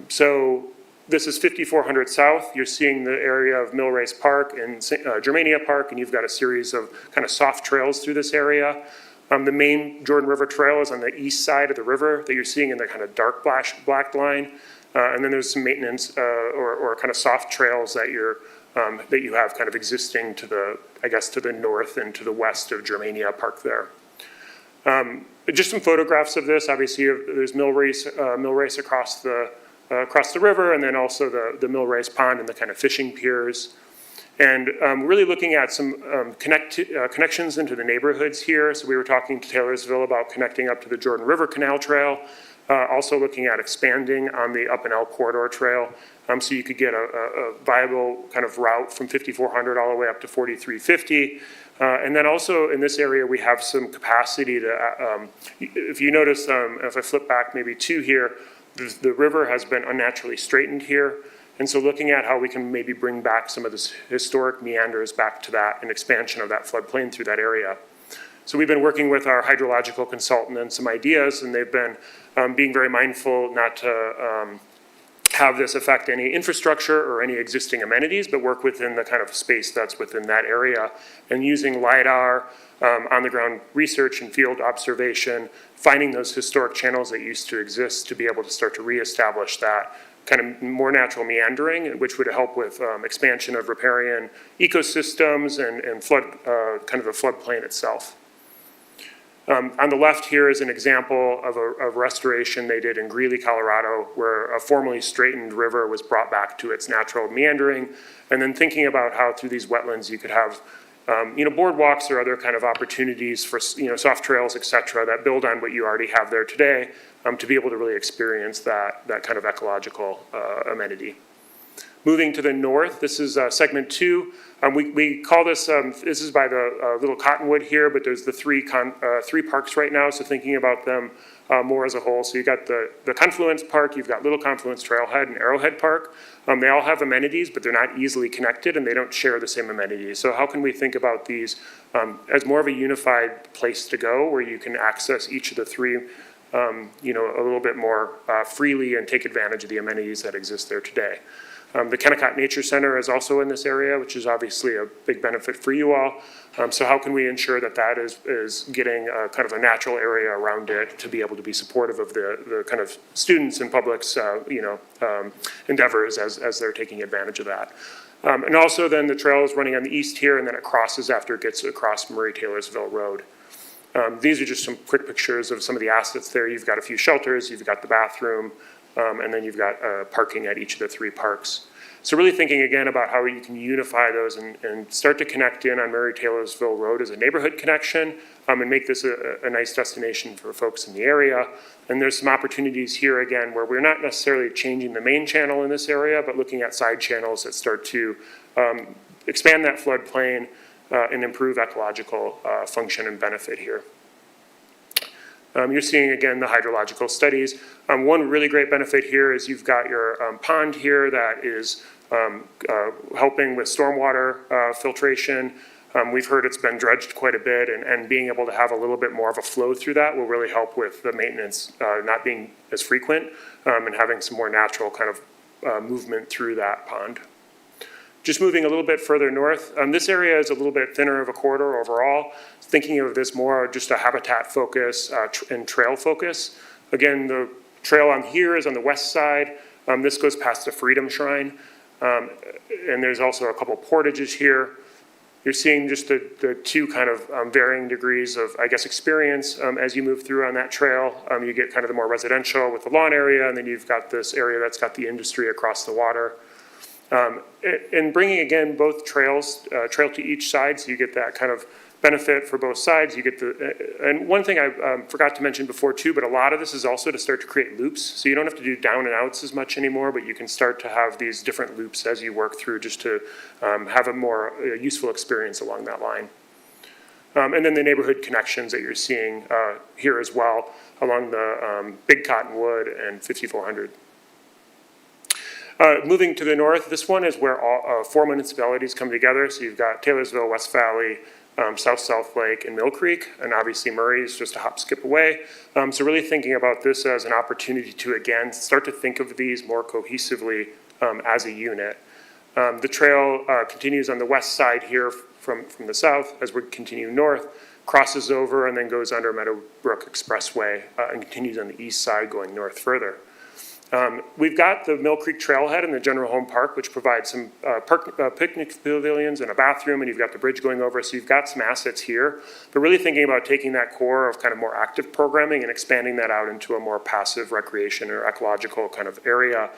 So this is 5400 South. You're seeing the area of Millrace Park and Germania Park, and you've got a series of kind of soft trails through this area. The main Jordan River Trail is on the east side of the river that you're seeing in the kind of dark black line. And then there's some maintenance or kind of soft trails that that you have kind of existing to the north and to the west of Germania Park there. Just some photographs of this. Obviously, there's Millrace across the river, and then also the Millrace Pond and the kind of fishing piers. And really looking at some connections into the neighborhoods here. So we were talking to Taylorsville about connecting up to the Jordan River Canal Trail. Also looking at expanding on the Up and L Corridor Trail, so you could get a viable kind of route from 5400 all the way up to 4350. And then also in this area, we have some capacity to, if you notice, if I flip back maybe 2 here, the river has been unnaturally straightened here. And so looking at how we can maybe bring back some of this historic meanders back to that and expansion of that floodplain through that area. So we've been working with our hydrological consultant and some ideas, and they've been being very mindful not to have this affect any infrastructure or any existing amenities, but work within the kind of space that's within that area, and using LiDAR, on-the-ground research and field observation, finding those historic channels that used to exist to be able to start to reestablish that kind of more natural meandering, which would help with expansion of riparian ecosystems and flood, kind of the floodplain itself. On the left here is an example of a restoration they did in Greeley, Colorado, where a formerly straightened river was brought back to its natural meandering, and then thinking about how through these wetlands you could have boardwalks or other kind of opportunities for soft trails, et cetera, that build on what you already have there today, to be able to really experience that kind of ecological amenity. Moving to the north, this is segment 2. We call this, this is by the little Cottonwood here, but there's the three parks right now, so thinking about them more as a whole. So you've got the Confluence Park, you've got Little Confluence Trailhead and Arrowhead Park. They all have amenities, but they're not easily connected and they don't share the same amenities. So how can we think about these as more of a unified place to go where you can access each of the three a little bit more freely and take advantage of the amenities that exist there today. The Kennecott Nature Center is also in this area, which is obviously a big benefit for you all. So how can we ensure that that is getting kind of a natural area around it to be able to be supportive of the kind of students and public's endeavors as they're taking advantage of that. And also then the trail is running on the east here, and then it crosses after it gets across Murray-Taylorsville Road. These are just some quick pictures of some of the assets there. You've got a few shelters, you've got the bathroom, and then you've got parking at each of the three parks. So really thinking again about how you can unify those and start to connect in on Murray-Taylorsville Road as a neighborhood connection, and make this a nice destination for folks in the area. And there's some opportunities here again where we're not necessarily changing the main channel in this area, but looking at side channels that start to expand that floodplain and improve ecological function and benefit here. You're seeing, again, the hydrological studies. One really great benefit here is you've got your pond here that is helping with stormwater filtration. We've heard it's been dredged quite a bit, and being able to have a little bit more of a flow through that will really help with the maintenance not being as frequent and having some more natural kind of movement through that pond. Just moving a little bit further north, this area is a little bit thinner of a corridor overall. Thinking of this more just a habitat focus and trail focus. Again, the trail on here is on the west side. This goes past the Freedom Shrine. And there's also a couple portages here. You're seeing just the two kind of varying degrees of, I guess, experience as you move through on that trail. You get kind of the more residential with the lawn area, and then you've got this area that's got the industry across the water. And bringing, again, both trails, trail to each side, so you get that kind of benefit for both sides. You get and one thing I forgot to mention before too, but a lot of this is also to start to create loops. So you don't have to do down and outs as much anymore, but you can start to have these different loops as you work through, just to have a more useful experience along that line. And then the neighborhood connections that you're seeing here as well along the Big Cottonwood and 5400. Moving to the north, this one is where all 4 municipalities come together. So you've got Taylorsville, West Valley, South Lake, and Mill Creek, and obviously Murray is just a hop, skip away. So really thinking about this as an opportunity to, again, start to think of these more cohesively as a unit. The trail continues on the west side here from the south as we continue north, crosses over and then goes under Meadowbrook Expressway and continues on the east side going north further. We've got the Mill Creek Trailhead in the General Home Park, which provides some picnic pavilions and a bathroom, and you've got the bridge going over, so you've got some assets here. But really thinking about taking that core of kind of more active programming and expanding that out into a more passive recreation or ecological kind of area.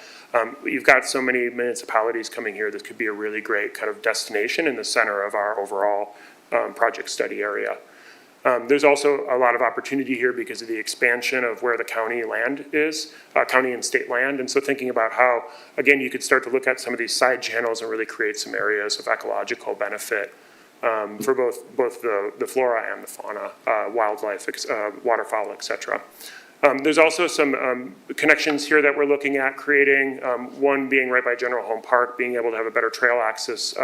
You've got so many municipalities coming here, this could be a really great kind of destination in the center of our overall project study area. There's also a lot of opportunity here because of the expansion of where the county land is, county and state land. And so thinking about how, again, you could start to look at some of these side channels and really create some areas of ecological benefit for both the flora and the fauna, wildlife, waterfowl, et cetera. There's also some connections here that we're looking at creating, one being right by General Home Park, being able to have a better trail access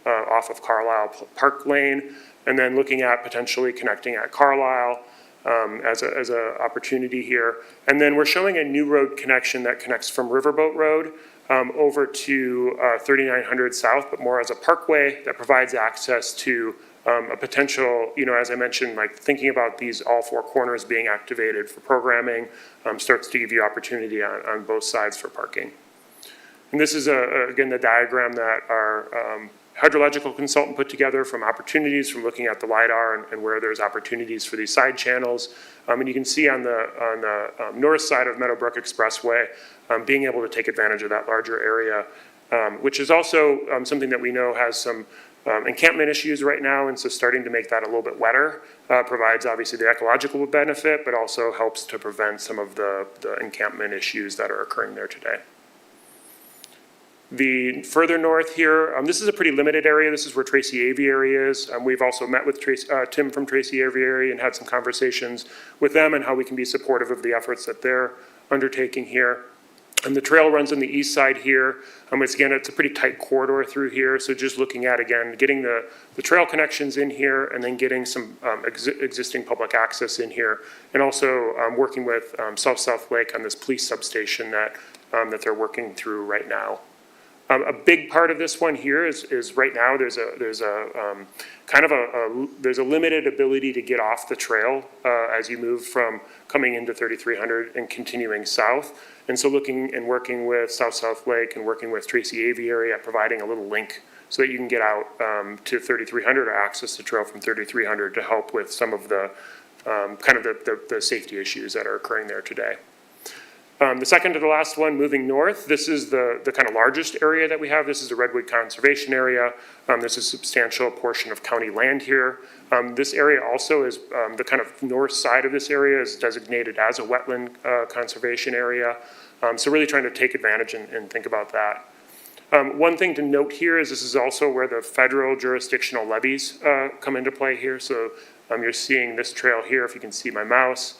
off of Carlisle Park Lane, and then looking at potentially connecting at Carlisle as a opportunity here. And then we're showing a new road connection that connects from Riverboat Road over to 3900 South, but more as a parkway that provides access to a potential, as I mentioned, like thinking about these all four corners being activated for programming starts to give you opportunity on both sides for parking. And this is, again, the diagram that our hydrological consultant put together from opportunities from looking at the LIDAR and where there's opportunities for these side channels. And you can see on the north side of Meadowbrook Expressway, being able to take advantage of that larger area, which is also something that we know has some encampment issues right now, and so starting to make that a little bit wetter provides obviously the ecological benefit, but also helps to prevent some of the encampment issues that are occurring there today. The further north here, this is a pretty limited area. This is where Tracy Aviary is. We've also met with Tim from Tracy Aviary and had some conversations with them and how we can be supportive of the efforts that they're undertaking here. And the trail runs on the east side here. It's a pretty tight corridor through here. So just looking at, again, getting the trail connections in here and then getting some existing public access in here. And also working with South Lake on this police substation that they're working through right now. A big part of this one here is right now there's a limited ability to get off the trail as you move from coming into 3300 and continuing south. And so looking and working with South Lake and working with Tracy Aviary at providing a little link so that you can get out to 3300 or access the trail from 3300 to help with some of the the safety issues that are occurring there today. The second to the last one, moving north, this is the kind of largest area that we have. This is the Redwood Conservation Area. There's a substantial portion of county land here. This area also is, the kind of north side of this area is designated as a wetland conservation area. So really trying to take advantage and think about that. One thing to note here is this is also where the federal jurisdictional levies come into play here. So you're seeing this trail here, if you can see my mouse.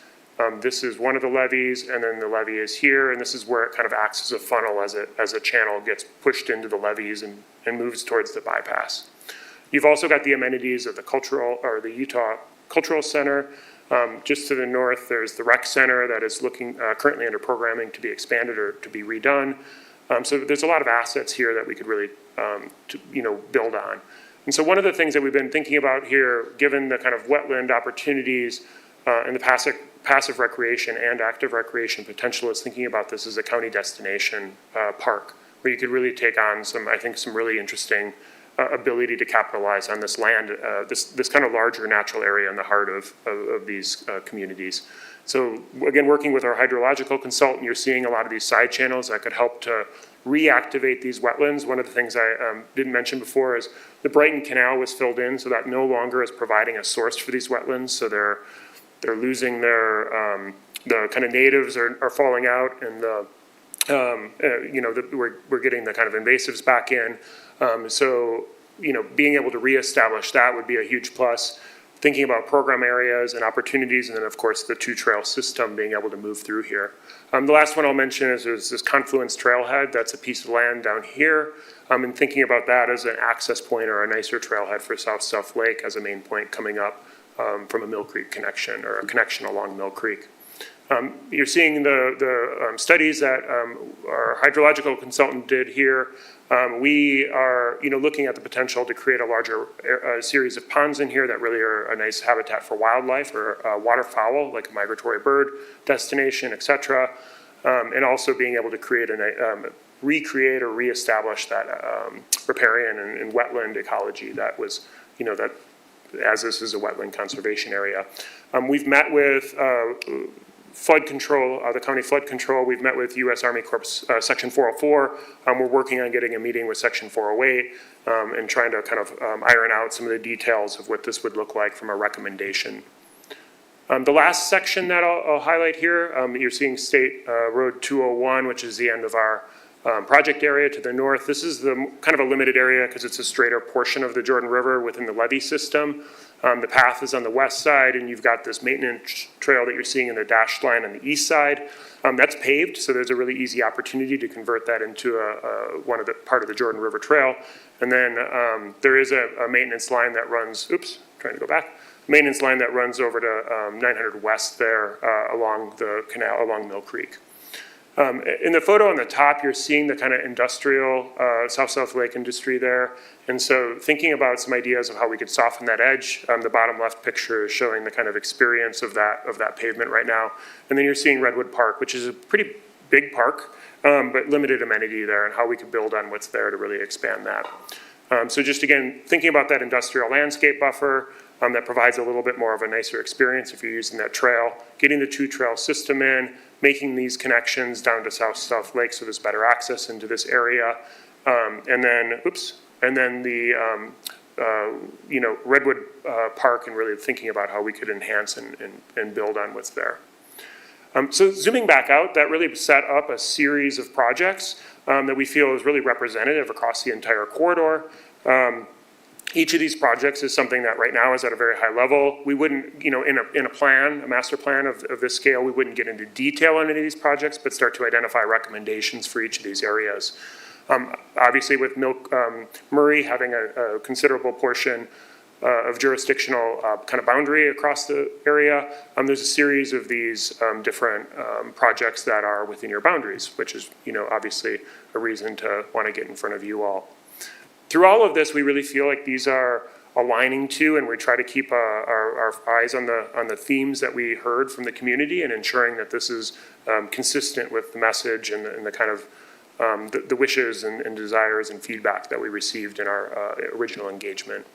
This is one of the levees, and then the levee is here, and this is where it kind of acts as a funnel as a channel gets pushed into the levees and moves towards the bypass. You've also got the amenities of the Utah Cultural Center. Just to the north, there's the rec center that is looking, currently under programming to be expanded or to be redone. So there's a lot of assets here that we could really, build on. And so one of the things that we've been thinking about here, given the kind of wetland opportunities and the passive recreation and active recreation potential, is thinking about this as a county destination park, where you could really take on some really interesting ability to capitalize on this land, this kind of larger natural area in the heart of these communities. So again, working with our hydrological consultant, you're seeing a lot of these side channels that could help to reactivate these wetlands. One of the things I didn't mention before is the Brighton Canal was filled in, so that no longer is providing a source for these wetlands. So they're losing their, the kind of natives are falling out, and we're getting the kind of invasives back in. So being able to reestablish that would be a huge plus. Thinking about program areas and opportunities, and then of course the two-trail system being able to move through here. The last one I'll mention is there's this Confluence Trailhead. That's a piece of land down here. And thinking about that as an access point or a nicer trailhead for South Lake as a main point coming up from a Mill Creek connection, or a connection along Mill Creek. You're seeing the studies that our hydrological consultant did here. We are, looking at the potential to create a larger series of ponds in here that really are a nice habitat for wildlife or waterfowl, like a migratory bird destination, et cetera. And also being able to recreate or reestablish that riparian and wetland ecology that was, that as this is a wetland conservation area. We've met with flood control, the county flood control. We've met with U.S. Army Corps Section 404. We're working on getting a meeting with Section 408 and trying to kind of iron out some of the details of what this would look like from a recommendation. The last section that I'll highlight here, you're seeing State Road 201, which is the end of our project area to the north. This is the kind of a limited area because it's a straighter portion of the Jordan River within the levee system. The path is on the west side, and you've got this maintenance trail that you're seeing in the dashed line on the east side. That's paved, so there's a really easy opportunity to convert that into part of the Jordan River Trail. And then there is a maintenance line that runs, maintenance line that runs over to 900 West there along the canal, along Mill Creek. In the photo on the top, you're seeing the kind of industrial South Lake industry there. And so thinking about some ideas of how we could soften that edge, the bottom left picture is showing the kind of experience of that pavement right now. And then you're seeing Redwood Park, which is a pretty big park, but limited amenity there, and how we could build on what's there to really expand that. So just again, thinking about that industrial landscape buffer that provides a little bit more of a nicer experience if you're using that trail, getting the two-trail system in, making these connections down to South Lake so there's better access into this area. And then the Redwood Park, and really thinking about how we could enhance and build on what's there. So zooming back out, that really set up a series of projects that we feel is really representative across the entire corridor. Each of these projects is something that right now is at a very high level. We wouldn't, in a plan, a master plan of this scale, we wouldn't get into detail on any of these projects, but start to identify recommendations for each of these areas. Obviously with Murray having a considerable portion of jurisdictional kind of boundary across the area, there's a series of these different projects that are within your boundaries, which is, obviously a reason to want to get in front of you all. Through all of this, we really feel like these are aligning to, and we try to keep our eyes on the themes that we heard from the community, and ensuring that this is consistent with the message and the kind of the wishes and desires and feedback that we received in our original engagement.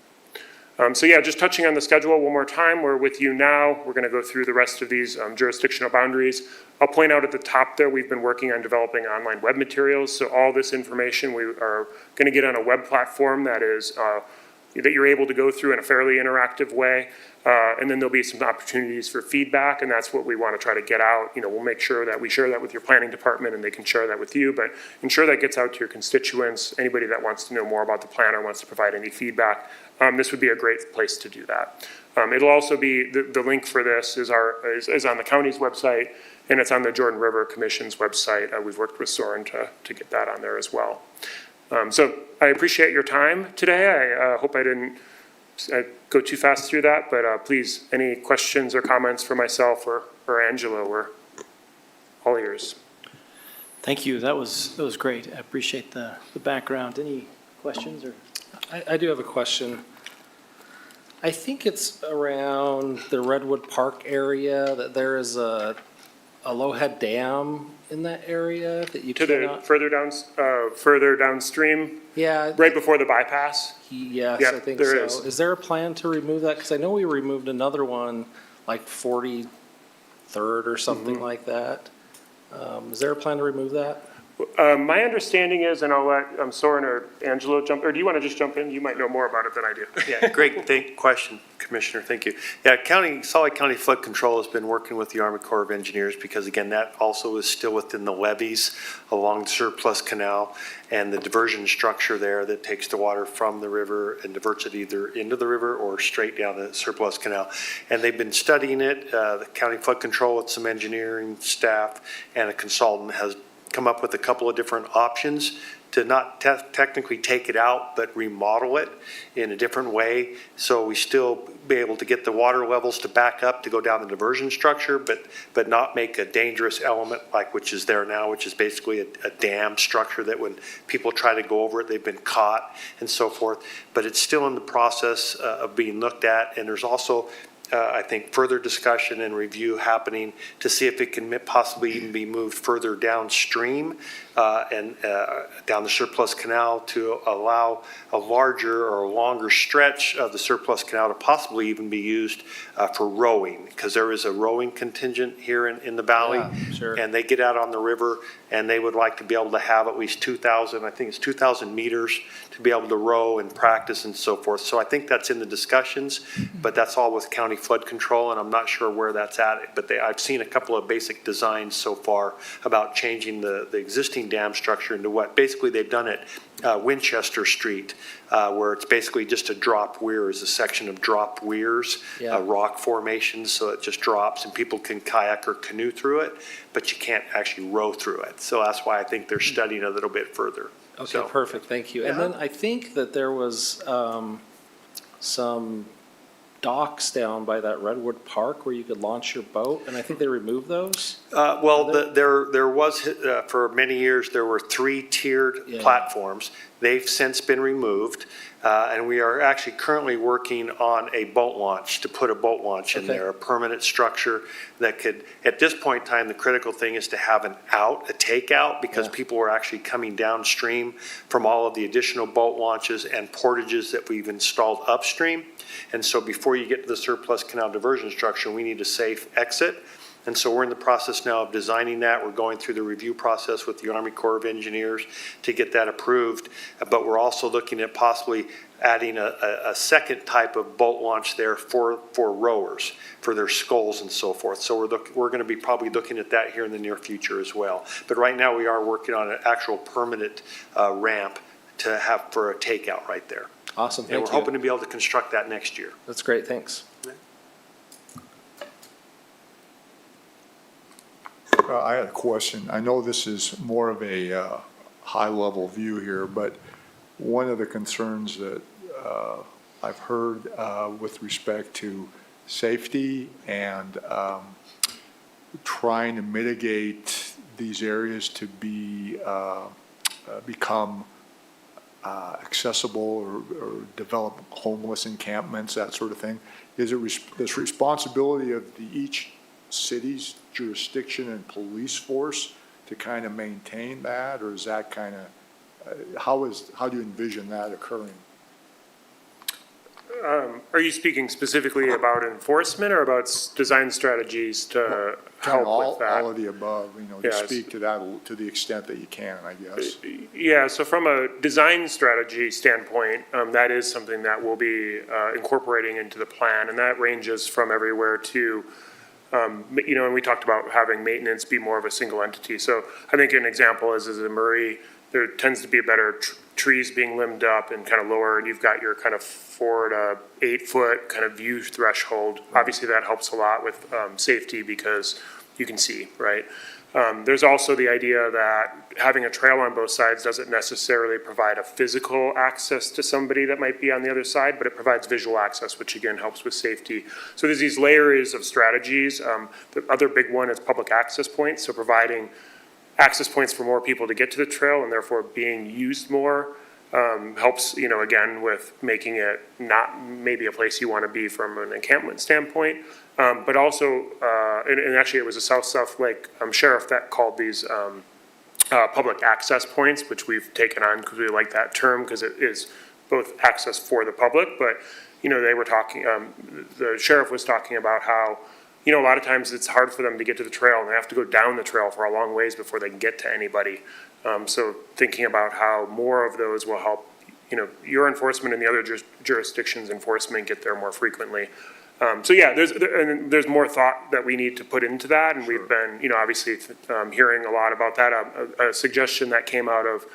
So yeah, just touching on the schedule one more time, we're with you now. We're going to go through the rest of these jurisdictional boundaries. I'll point out at the top there, we've been working on developing online web materials. So all this information we are going to get on a web platform that is that you're able to go through in a fairly interactive way. And then there'll be some opportunities for feedback, and that's what we want to try to get out. We'll make sure that we share that with your planning department and they can share that with you, but ensure that gets out to your constituents, anybody that wants to know more about the plan or wants to provide any feedback. This would be a great place to do that. It'll also be, the link for this is on the county's website, and it's on the Jordan River Commission's website. We've worked with Soren to get that on there as well. So I appreciate your time today. I hope I didn't go too fast through that, but please, any questions or comments for myself or Angela, we're all ears. Thank you. That was great. I appreciate the background. Any questions or? I do have a question. I think it's around the Redwood Park area that there is a Aloha Dam in that area that you To the cannot. further downstream, Yeah. right before the bypass. Yes, Yeah, I think there so. is. Is there a plan to remove that? Because I know we removed another one, like 43rd or something like that. Is there a plan to remove that? My understanding is, and I'll let Soren or Angelo jump, or do you want to just jump in? You might know more about it than I do. Yeah, great question, Commissioner, thank you. Yeah, Salt Lake County Flood Control has been working with the Army Corps of Engineers because again, that also is still within the levees along the Surplus Canal and the diversion structure there that takes the water from the river and diverts it either into the river or straight down the Surplus Canal. And they've been studying it. The County Flood Control with some engineering staff and a consultant has come up with a couple of different options to not technically take it out, but remodel it in a different way. So we still be able to get the water levels to back up to go down the diversion structure, but not make a dangerous element like which is there now, which is basically a dam structure that when people try to go over it, they've been caught and so forth. But it's still in the process of being looked at. And there's also I think further discussion and review happening to see if it can possibly even be moved further downstream and down the Surplus Canal to allow a larger or longer stretch of the Surplus Canal to possibly even be used for rowing, because there is a rowing contingent here in the valley. Yeah, sure. And they get out on the river and they would like to be able to have at least 2,000, I think it's 2,000 meters to be able to row and practice and so forth. So I think that's in the discussions, but that's all with county flood control, and I'm not sure where that's at. But I've seen a couple of basic designs so far about changing the existing dam structure into what basically they've done at Winchester Street, where it's basically just a drop weirs, a section of drop weirs, Yeah. rock formations, so it just drops and people can kayak or canoe through it, but you can't actually row through it. So that's why I think they're studying a little bit further. Okay, So- perfect, thank you. And then I think that there was some docks down by that Redwood Park where you could launch your boat, and I think they removed those? Well, there was, for many years, there were 3 tiered Yeah. platforms. They've since been removed, and we are actually currently working on a boat launch, to put a boat launch in Okay. there, a permanent structure that could, at this point in time, the critical thing is to have a takeout, because Yeah. people are actually coming downstream from all of the additional boat launches and portages that we've installed upstream. And so before you get to the Surplus Canal diversion structure, we need a safe exit. And so we're in the process now of designing that. We're going through the review process with the Army Corps of Engineers to get that approved. But we're also looking at possibly adding a second type of boat launch there for rowers, for their sculls and so forth. So we're going to be probably looking at that here in the near future as well. But right now, we are working on an actual permanent ramp to have for a takeout right there. Awesome, And thank we're you. hoping to be able to construct that next year. That's great, thanks. I had a question. I know this is more of a high-level view here, but one of the concerns that I've heard with respect to safety and trying to mitigate these areas to become accessible or develop homeless encampments, that sort of thing. Is it this responsibility of each city's jurisdiction and police force to kind of maintain that, or is that kind of, how do you envision that occurring? Are you speaking specifically about enforcement or about design strategies to Kind of help with that? all of the above, to Yes. speak to that to the extent that you can, I guess. Yeah, so from a design strategy standpoint, that is something that we'll be incorporating into the plan, and that ranges from everywhere to, and we talked about having maintenance be more of a single entity. So I think an example is in Murray, there tends to be better trees being limbed up and kind of lower, and you've got your kind of 4 to 8 foot kind of view threshold. Obviously, that helps a lot with safety because you can see, right? There's also the idea that having a trail on both sides doesn't necessarily provide a physical access to somebody that might be on the other side, but it provides visual access, which again helps with safety. So there's these layers of strategies. The other big one is public access points, so providing access points for more people to get to the trail and therefore being used more helps, again, with making it not maybe a place you want to be from an encampment standpoint, but also, and actually it was a South Lake sheriff that called these public access points, which we've taken on because we like that term because it is both access for the public, but, they were talking, the sheriff was talking about how, a lot of times it's hard for them to get to the trail and they have to go down the trail for a long ways before they can get to anybody. So thinking about how more of those will help, your enforcement and the other jurisdictions' enforcement get there more frequently. So yeah, there's more thought that we need to put into that, and we've been, obviously hearing a lot about that. A suggestion that came out of,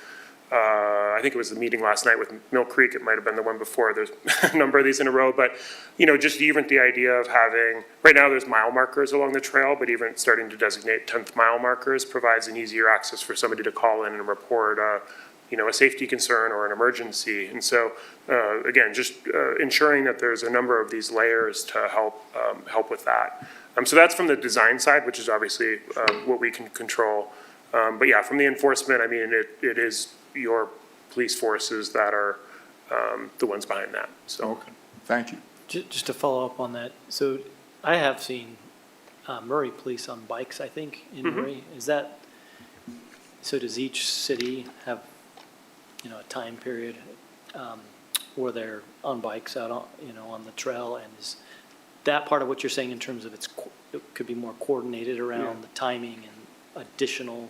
I think it was the meeting last night with Mill Creek, it might have been the one before, there's a number of these in a row, but, just even the idea of having, right now there's mile markers along the trail, but even starting to designate 10th mile markers provides an easier access for somebody to call in and report, a safety concern or an emergency. And so, again, just ensuring that there's a number of these layers to help with that. So that's from the design side, which is obviously what we can control. But yeah, from the enforcement, I mean, it is your police forces that are the ones behind that, so. Okay, thank you. Just to follow up on that, so I have seen Murray police on bikes, I think, in Murray. Is that, so does each city have, a time period where they're on bikes out on, on the trail? And is that part of what you're saying in terms of it could be more coordinated around the timing and additional?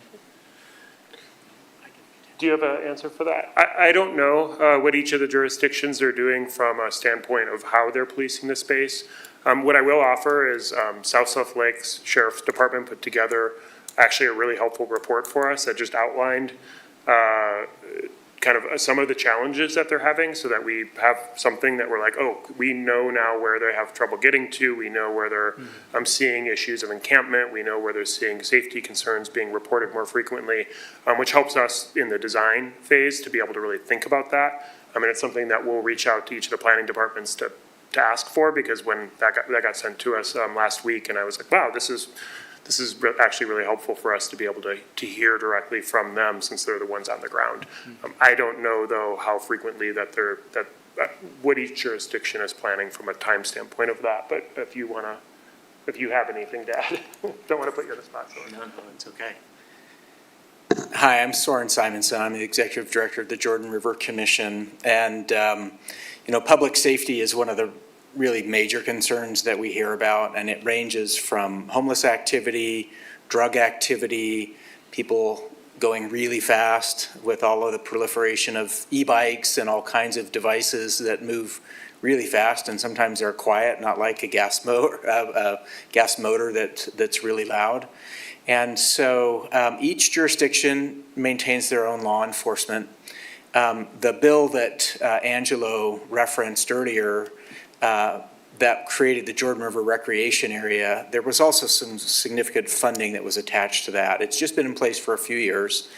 Do you have an answer for that? I don't know what each of the jurisdictions are doing from a standpoint of how they're policing the space. What I will offer is South Lakes Sheriff's Department put together actually a really helpful report for us that just outlined kind of some of the challenges that they're having, so that we have something that we're like, oh, we know now where they have trouble getting to. We know where they're seeing issues of encampment. We know where they're seeing safety concerns being reported more frequently, which helps us in the design phase to be able to really think about that. I mean, it's something that we'll reach out to each of the planning departments to ask for, because when that got sent to us last week, and I was like, wow, this is actually really helpful for us to be able to hear directly from them, since they're the ones on the ground. I don't know, though, how frequently that what each jurisdiction is planning from a time standpoint of that, but if you have anything to add, don't want to put you on the spot. So. No, it's okay. Hi, I'm Soren Simonson. I'm the Executive Director of the Jordan River Commission, and public safety is one of the really major concerns that we hear about, and it ranges from homeless activity, drug activity, people going really fast with all of the proliferation of e-bikes and all kinds of devices that move really fast, and sometimes they're quiet, not like a gas motor that's really loud. And so each jurisdiction maintains their own law enforcement. The bill that Angelo referenced earlier that created the Jordan River Recreation Area, there was also some significant funding that was attached to that. It's just been in place for a few years,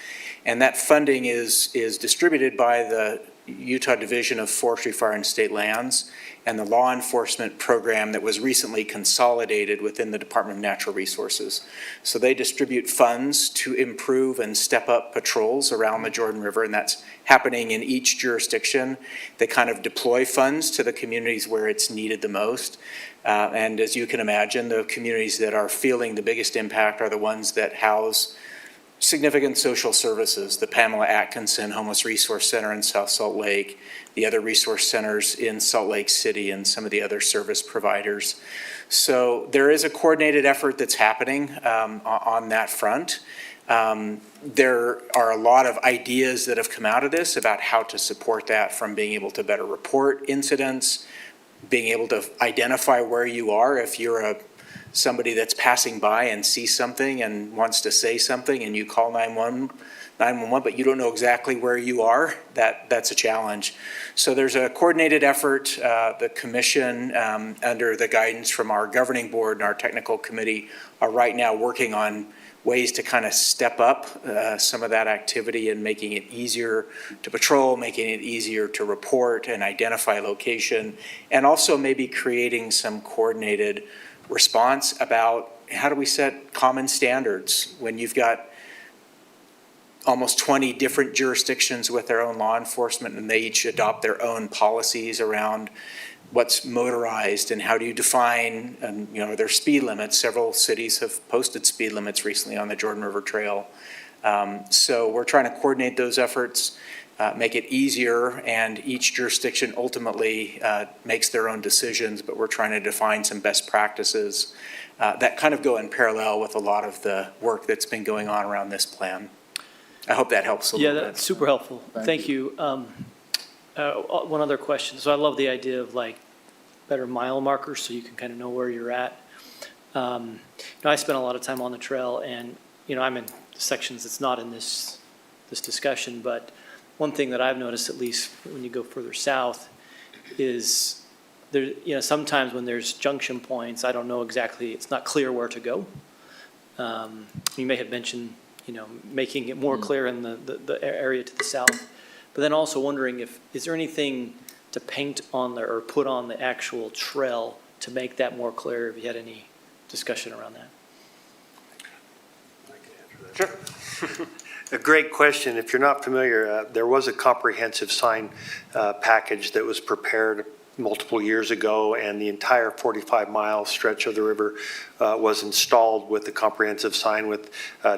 and that funding is distributed by the Utah Division of Forestry, Fire, and State Lands, and the law enforcement program that was recently consolidated within the Department of Natural Resources. So they distribute funds to improve and step up patrols around the Jordan River, and that's happening in each jurisdiction. They kind of deploy funds to the communities where it's needed the most. And as you can imagine, the communities that are feeling the biggest impact are the ones that house significant social services, the Pamela Atkinson Homeless Resource Center in South Salt Lake, the other resource centers in Salt Lake City, and some of the other service providers. So there is a coordinated effort that's happening on that front. There are a lot of ideas that have come out of this about how to support that, from being able to better report incidents, being able to identify where you are if you're somebody that's passing by and sees something and wants to say something, and you call 911, but you don't know exactly where you are. That's a challenge. So there's a coordinated effort. The commission, under the guidance from our governing board and our technical committee, are right now working on ways to kind of step up some of that activity and making it easier to patrol, making it easier to report and identify location, and also maybe creating some coordinated response about how do we set common standards when you've got almost 20 different jurisdictions with their own law enforcement, and they each adopt their own policies around what's motorized and how do you define, their speed limits. Several cities have posted speed limits recently on the Jordan River Trail. So we're trying to coordinate those efforts, make it easier, and each jurisdiction ultimately makes their own decisions, but we're trying to define some best practices that kind of go in parallel with a lot of the work that's been going on around this plan. I hope that helps a little bit. Yeah, that's super helpful. Thank you. One other question. So I love the idea of like better mile markers so you can kind of know where you're at. I spent a lot of time on the trail, and I'm in sections that's not in this discussion, but one thing that I've noticed, at least when you go further south, is there, sometimes when there's junction points, I don't know exactly, it's not clear where to go. You may have mentioned making it more clear in the area to the south. But then also wondering is there anything to paint on there or put on the actual trail to make that more clear? If you had any discussion around that? Sure. A great question. If you're not familiar, there was a comprehensive sign package that was prepared multiple years ago, and the entire 45-mile stretch of the river was installed with the comprehensive sign with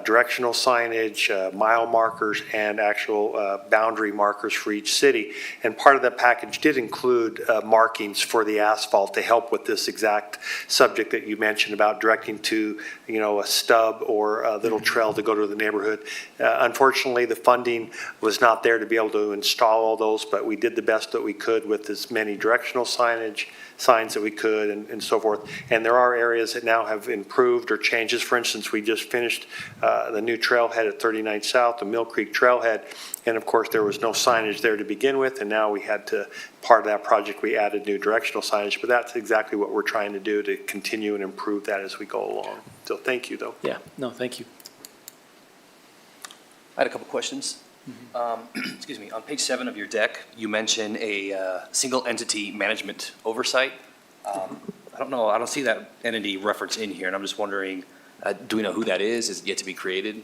directional signage, mile markers, and actual boundary markers for each city. And part of that package did include markings for the asphalt to help with this exact subject that you mentioned about directing to, a stub or a little trail to go to the neighborhood. Unfortunately, the funding was not there to be able to install all those, but we did the best that we could with as many directional signs that we could and so forth. And there are areas that now have improved or changes. For instance, we just finished the new trailhead at 39 South, the Mill Creek Trailhead. And of course, there was no signage there to begin with. And now we had to, part of that project, we added new directional signage. But that's exactly what we're trying to do to continue and improve that as we go along. So thank you, though. Yeah, no, thank you. I had a couple questions. Excuse me, on page 7 of your deck, you mention a single entity management oversight. I don't see that entity reference in here, and I'm just wondering, do we know who that is? Is it yet to be created?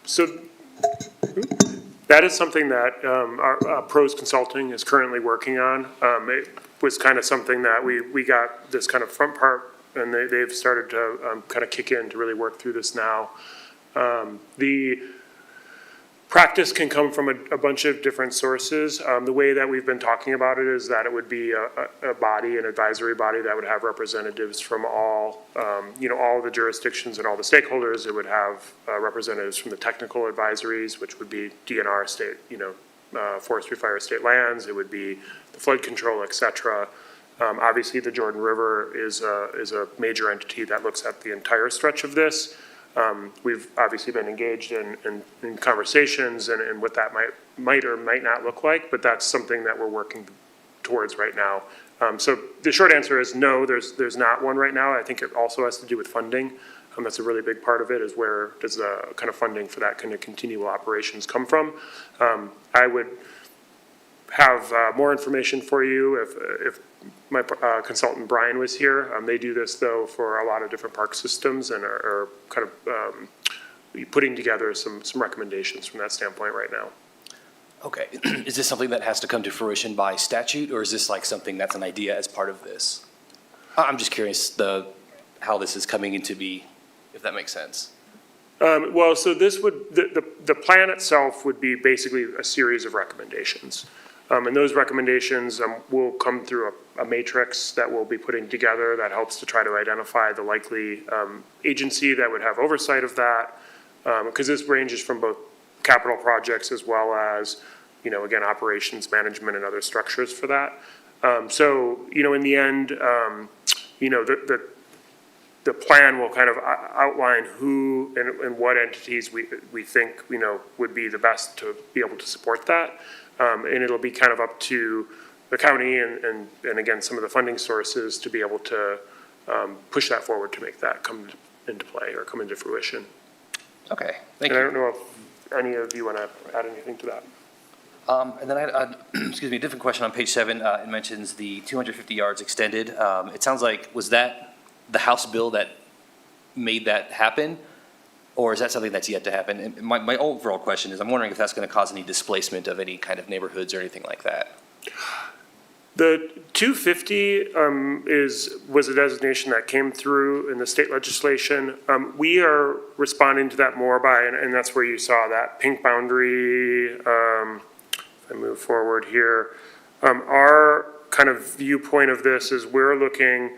So that is something that our Pros Consulting is currently working on. It was kind of something that we got this kind of front part, and they've started to kind of kick in to really work through this now. The practice can come from a bunch of different sources. The way that we've been talking about it is that it would be a body, an advisory body that would have representatives from all the jurisdictions and all the stakeholders. It would have representatives from the technical advisories, which would be DNR, state, forestry, fire, state lands. It would be the flood control, et cetera. Obviously, the Jordan River is a major entity that looks at the entire stretch of this. We've obviously been engaged in conversations and what that might or might not look like, but that's something that we're working towards right now. So the short answer is no, there's not one right now. I think it also has to do with funding. That's a really big part of it, is where does the kind of funding for that kind of continual operations come from? I would have more information for you if my consultant Brian was here. They do this though for a lot of different park systems and are kind of putting together some recommendations from that standpoint right now. Okay, is this something that has to come to fruition by statute, or is this like something that's an idea as part of this? I'm just curious how this is coming into be, if that makes sense. Well, so this would, the plan itself would be basically a series of recommendations. And those recommendations will come through a matrix that we'll be putting together that helps to try to identify the likely agency that would have oversight of that. Because this ranges from both capital projects as well as, again, operations management and other structures for that. So, in the end, the plan will kind of outline who and what entities we think, would be the best to be able to support that. And it'll be kind of up to the county and again, some of the funding sources to be able to push that forward to make that come into play or come into fruition. Okay, thank And I you. don't know if any of you want to add anything to that. And then I, excuse me, a different question on page 7. It mentions the 250 yards extended. It sounds like, was that the House bill that made that happen? Or is that something that's yet to happen? And my overall question is, I'm wondering if that's going to cause any displacement of any kind of neighborhoods or anything like that. The 250 was a designation that came through in the state legislation. We are responding to that more by, and that's where you saw that pink boundary. If I move forward here, our kind of viewpoint of this is we're looking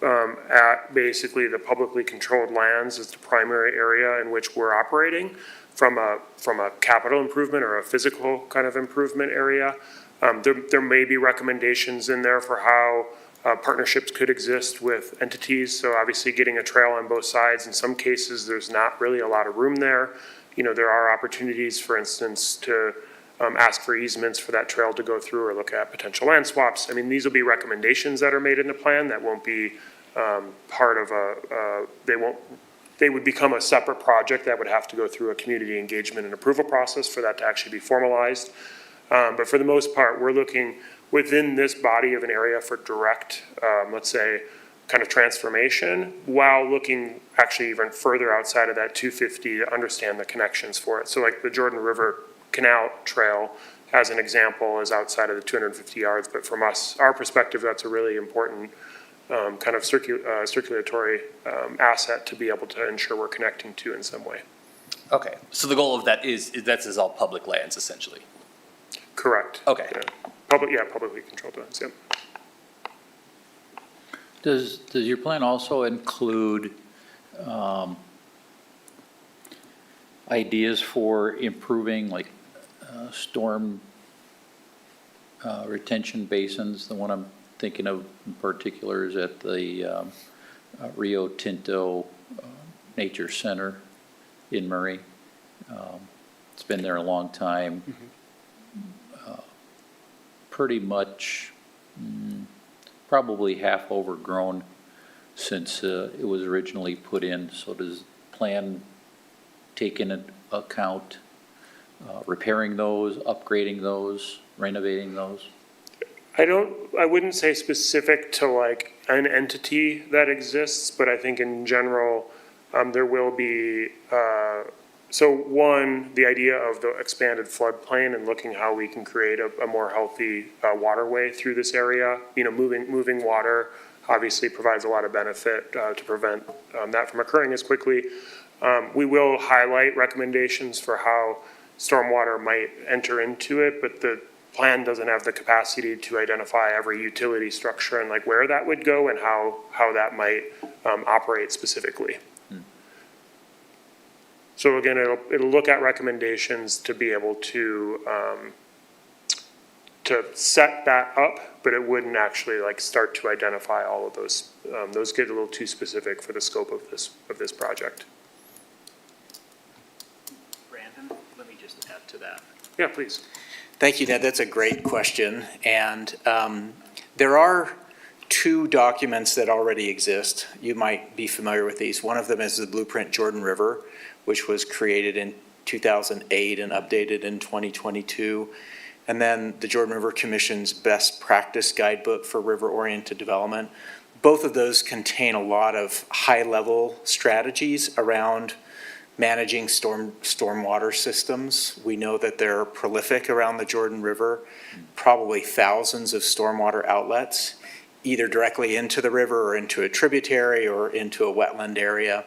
at basically the publicly controlled lands as the primary area in which we're operating from a capital improvement or a physical kind of improvement area. There may be recommendations in there for how partnerships could exist with entities. So obviously getting a trail on both sides, in some cases, there's not really a lot of room there. You know, there are opportunities, for instance, to ask for easements for that trail to go through or look at potential land swaps. I mean, these will be recommendations that are made in the plan that won't be part of they would become a separate project that would have to go through a community engagement and approval process for that to actually be formalized. But for the most part, we're looking within this body of an area for direct, let's say, kind of transformation, while looking actually even further outside of that 250 to understand the connections for it. So like the Jordan River Canal Trail, as an example, is outside of the 250 yards, but from our perspective, that's a really important kind of circulatory asset to be able to ensure we're connecting to in some way. Okay, so the goal of that is that's all public lands essentially. Correct. Okay. Yeah. Publicly controlled lands, yeah. Does your plan also include ideas for improving like storm retention basins? The one I'm thinking of in particular is at the Rio Tinto Nature Center in Murray. It's been there a long time. Pretty much probably half overgrown since it was originally put in. So does the plan take into account repairing those, upgrading those, renovating those? I wouldn't say specific to like an entity that exists, but I think in general, there will be, so one, the idea of the expanded floodplain and looking how we can create a more healthy waterway through this area. You know, moving water obviously provides a lot of benefit to prevent that from occurring as quickly. We will highlight recommendations for how stormwater might enter into it, but the plan doesn't have the capacity to identify every utility structure and like where that would go and how that might operate specifically. So again, it'll look at recommendations to be able to set that up, but it wouldn't actually like start to identify all of those. Those get a little too specific for the scope of this project. Brandon, let me just add to that. Yeah, please. Thank you, Ned. That's a great question. And there are two documents that already exist. You might be familiar with these. One of them is the Blueprint Jordan River, which was created in 2008 and updated in 2022. And then the Jordan River Commission's Best Practice Guidebook for River-Oriented Development. Both of those contain a lot of high-level strategies around managing stormwater systems. We know that they're prolific around the Jordan River, probably thousands of stormwater outlets, either directly into the river or into a tributary or into a wetland area.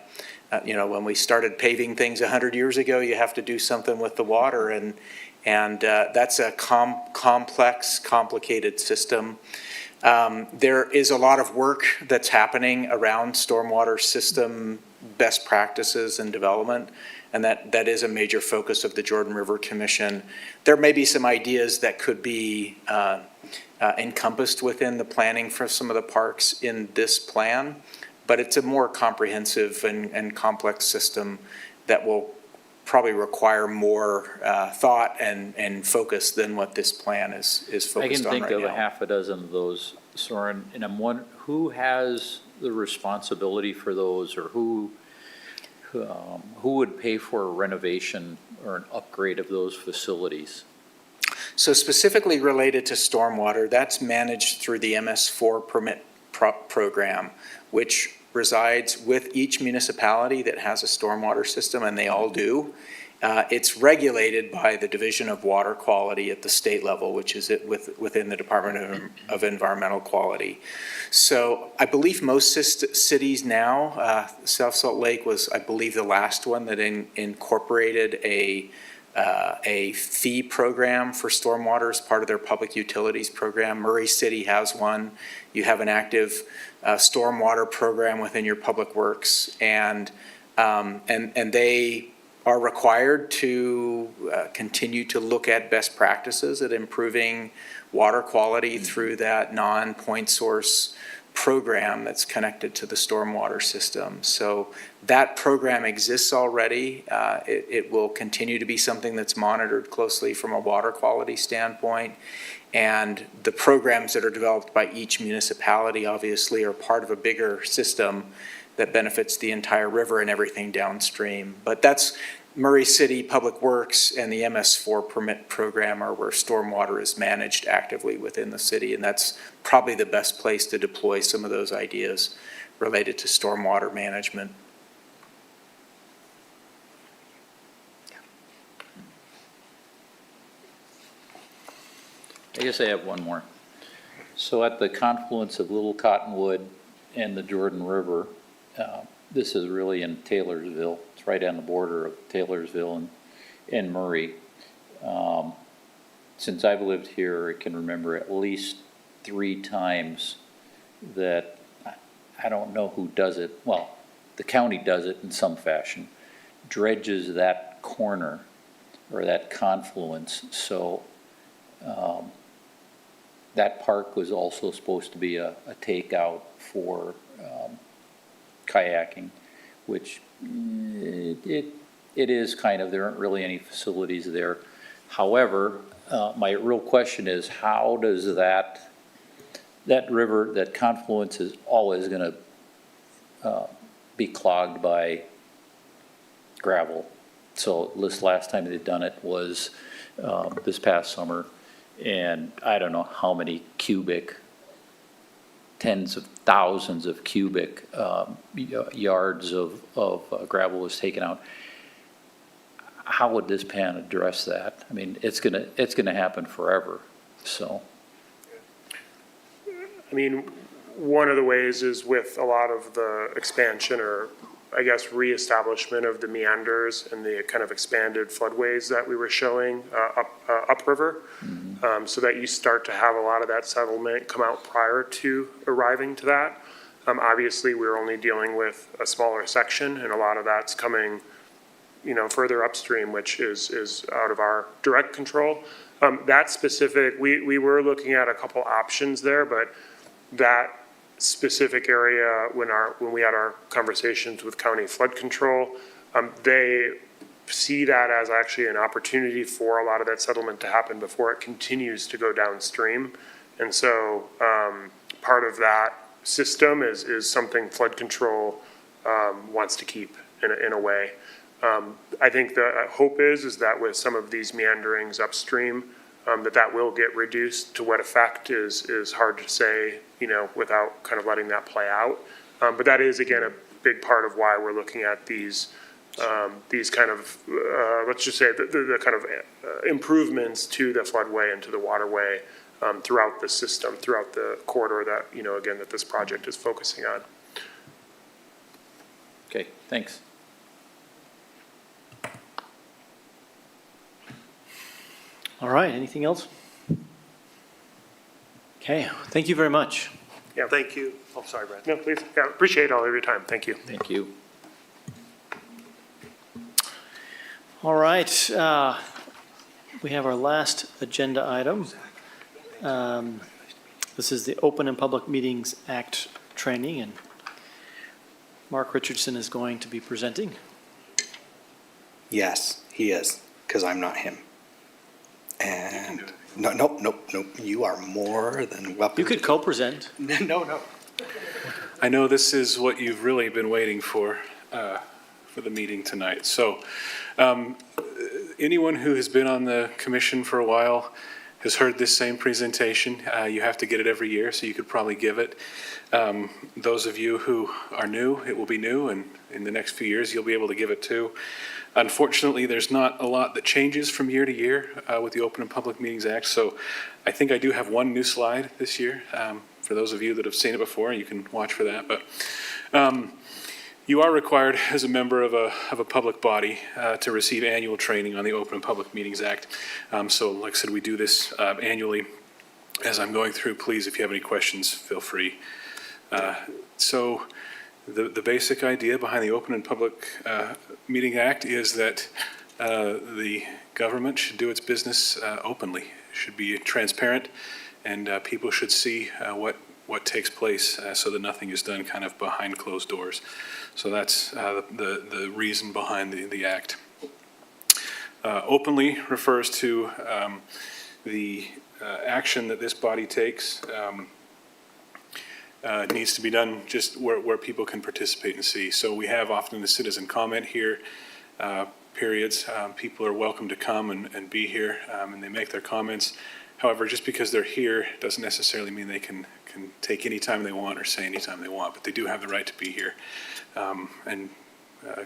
You know, when we started paving things 100 years ago, you have to do something with the water, and that's a complex, complicated system. There is a lot of work that's happening around stormwater system best practices and development, and that is a major focus of the Jordan River Commission. There may be some ideas that could be encompassed within the planning for some of the parks in this plan, but it's a more comprehensive and complex system that will probably require more thought and focus than what this plan is focused on right now. I can think of a half a dozen of those, Soren, and I'm wondering who has the responsibility for those, or who who would pay for a renovation or an upgrade of those facilities? So specifically related to stormwater, that's managed through the MS4 permit program, which resides with each municipality that has a stormwater system, and they all do. It's regulated by the Division of Water Quality at the state level, which is within the Department of Environmental Quality. So I believe most cities now, South Salt Lake was, I believe, the last one that incorporated a fee program for stormwater as part of their public utilities program. Murray City has one. You have an active stormwater program within your public works, and they are required to continue to look at best practices at improving water quality through that non-point source program that's connected to the stormwater system. So that program exists already. It will continue to be something that's monitored closely from a water quality standpoint. And the programs that are developed by each municipality obviously are part of a bigger system that benefits the entire river and everything downstream. But that's Murray City Public Works and the MS4 permit program are where stormwater is managed actively within the city, and that's probably the best place to deploy some of those ideas related to stormwater management. I guess I have one more. So at the confluence of Little Cottonwood and the Jordan River, this is really in Taylorsville. It's right on the border of Taylorsville and Murray. Since I've lived here, I can remember at least 3 times that, I don't know who does it, well, the county does it in some fashion, dredges that corner or that confluence. So that park was also supposed to be a takeout for kayaking, which it is kind of, there aren't really any facilities there. However, my real question is, how does that river, that confluence is always going to be clogged by gravel. So this last time they'd done it was this past summer, and I don't know how many cubic, tens of thousands of cubic yards of gravel was taken out. How would this plan address that? I mean, it's gonna happen forever, so. I mean, one of the ways is with a lot of the expansion or, I guess, reestablishment of the meanders and the kind of expanded floodways that we were showing upriver, so that you start to have a lot of that settlement come out prior to arriving to that. Obviously, we're only dealing with a smaller section, and a lot of that's coming, further upstream, which is out of our direct control. That specific, we were looking at a couple options there, but that specific area, when we had our conversations with county flood control, they see that as actually an opportunity for a lot of that settlement to happen before it continues to go downstream. And so part of that system is something flood control wants to keep in a way. I think the hope is that with some of these meanderings upstream, that will get reduced. To what effect is hard to say, without kind of letting that play out. But that is, again, a big part of why we're looking at these kind of, let's just say, the kind of improvements to the floodway and to the waterway throughout the system, throughout the corridor that, again, that this project is focusing on. Okay, thanks. All right, anything else? Okay, thank you very much. Yeah. Thank you. Oh, sorry, Brad. No, please. Yeah, appreciate all of your time. Thank you. Thank you. All right, we have our last agenda item. This is the Open and Public Meetings Act training, and Mark Richardson is going to be presenting. Yes, he is, because I'm not him. And, nope, you are more than welcome. You could co-present. No. I know this is what you've really been waiting for for the meeting tonight. So anyone who has been on the commission for a while has heard this same presentation. You have to get it every year, so you could probably give it. Those of you who are new, it will be new, and in the next few years, you'll be able to give it too. Unfortunately, there's not a lot that changes from year to year with the Open and Public Meetings Act, so I think I do have one new slide this year. For those of you that have seen it before, you can watch for that. But you are required as a member of a public body to receive annual training on the Open and Public Meetings Act. So like I said, we do this annually. As I'm going through, please, if you have any questions, feel free. So the basic idea behind the Open and Public Meeting Act is that the government should do its business openly, should be transparent, and people should see what takes place so that nothing is done kind of behind closed doors. So that's the reason behind the act. Openly refers to the action that this body takes needs to be done just where people can participate and see. So we have often the citizen comment here periods. People are welcome to come and be here, and they make their comments. However, just because they're here doesn't necessarily mean they can take any time they want or say any time they want, but they do have the right to be here and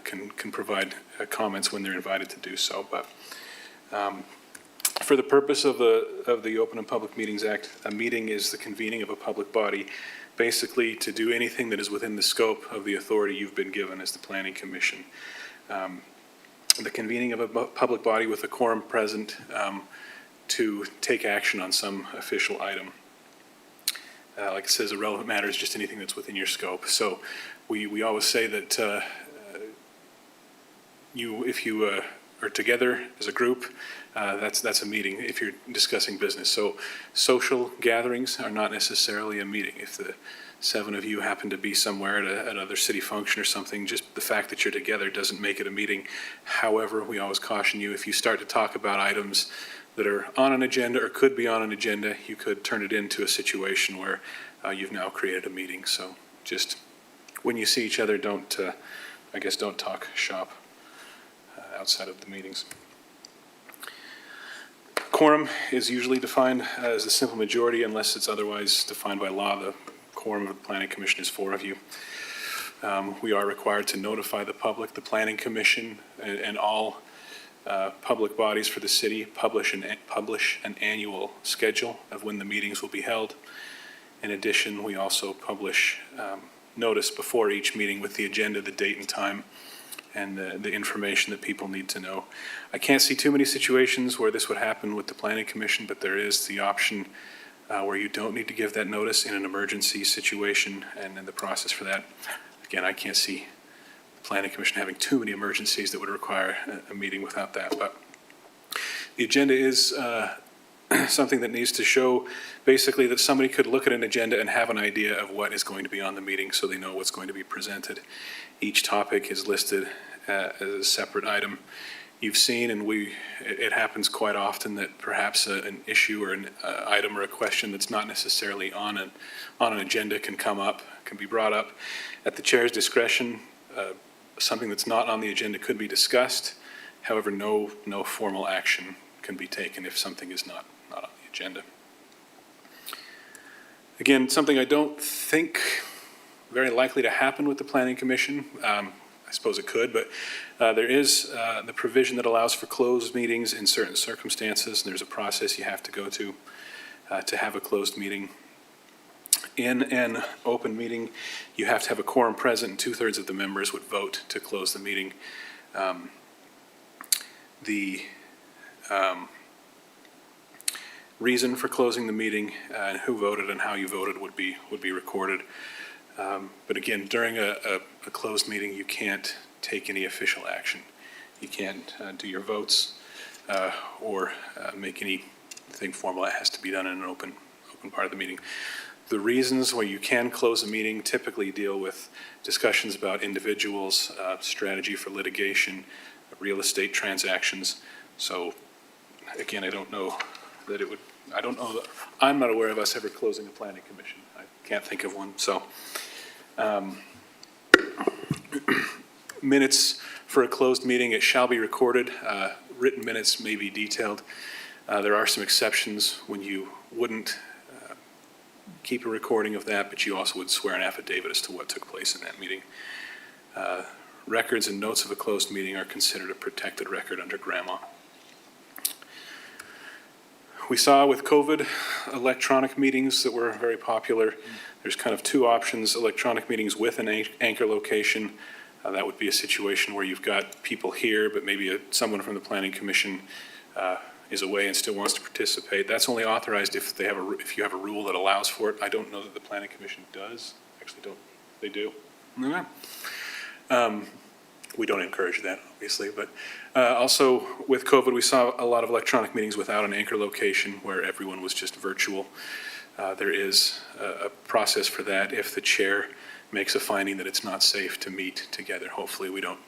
can provide comments when they're invited to do so. But for the purpose of the Open and Public Meetings Act, a meeting is the convening of a public body, basically to do anything that is within the scope of the authority you've been given as the Planning Commission. The convening of a public body with a quorum present to take action on some official item. Like it says, a relevant matter is just anything that's within your scope. So we always say that if you are together as a group, that's a meeting if you're discussing business. So social gatherings are not necessarily a meeting. If the 7 of you happen to be somewhere at another city function or something, just the fact that you're together doesn't make it a meeting. However, we always caution you, if you start to talk about items that are on an agenda or could be on an agenda, you could turn it into a situation where you've now created a meeting. So just when you see each other, don't talk shop outside of the meetings. Quorum is usually defined as a simple majority unless it's otherwise defined by law. The quorum of the Planning Commission is 4 of you. We are required to notify the public. The Planning Commission and all public bodies for the city publish an annual schedule of when the meetings will be held. In addition, we also publish notice before each meeting with the agenda, the date and time, and the information that people need to know. I can't see too many situations where this would happen with the Planning Commission, but there is the option where you don't need to give that notice in an emergency situation, and in the process for that, again, I can't see the Planning Commission having too many emergencies that would require a meeting without that. But the agenda is something that needs to show basically that somebody could look at an agenda and have an idea of what is going to be on the meeting so they know what's going to be presented. Each topic is listed as a separate item. You've seen, and it happens quite often, that perhaps an issue or an item or a question that's not necessarily on an agenda can be brought up. At the chair's discretion, something that's not on the agenda could be discussed. However, no formal action can be taken if something is not on the agenda. Again, something I don't think very likely to happen with the Planning Commission. I suppose it could, but there is the provision that allows for closed meetings in certain circumstances, and there's a process you have to go to have a closed meeting. In an open meeting, you have to have a quorum present, and 2/3 of the members would vote to close the meeting. The reason for closing the meeting and who voted and how you voted would be recorded. But again, during a closed meeting, you can't take any official action. You can't do your votes or make anything formal. It has to be done in an open part of the meeting. The reasons why you can close a meeting typically deal with discussions about individuals, strategy for litigation, real estate transactions. So again, I don't know that it would, I'm not aware of us ever closing a planning commission. I can't think of one. So minutes For a closed meeting, it shall be recorded. Written minutes may be detailed. There are some exceptions when you wouldn't keep a recording of that, but you also would swear an affidavit as to what took place in that meeting. Records and notes of a closed meeting are considered a protected record under GRAMA. We saw with COVID electronic meetings that were very popular. There's kind of two options: electronic meetings with an anchor location. That would be a situation where you've got people here, but maybe someone from the Planning Commission is away and still wants to participate. That's only authorized if if you have a rule that allows for it. I don't know that the Planning Commission does. Actually, they do? Okay. We don't encourage that, obviously, but also with COVID, we saw a lot of electronic meetings without an anchor location where everyone was just virtual. There is a process for that if the chair makes a finding that it's not safe to meet together. Hopefully, we don't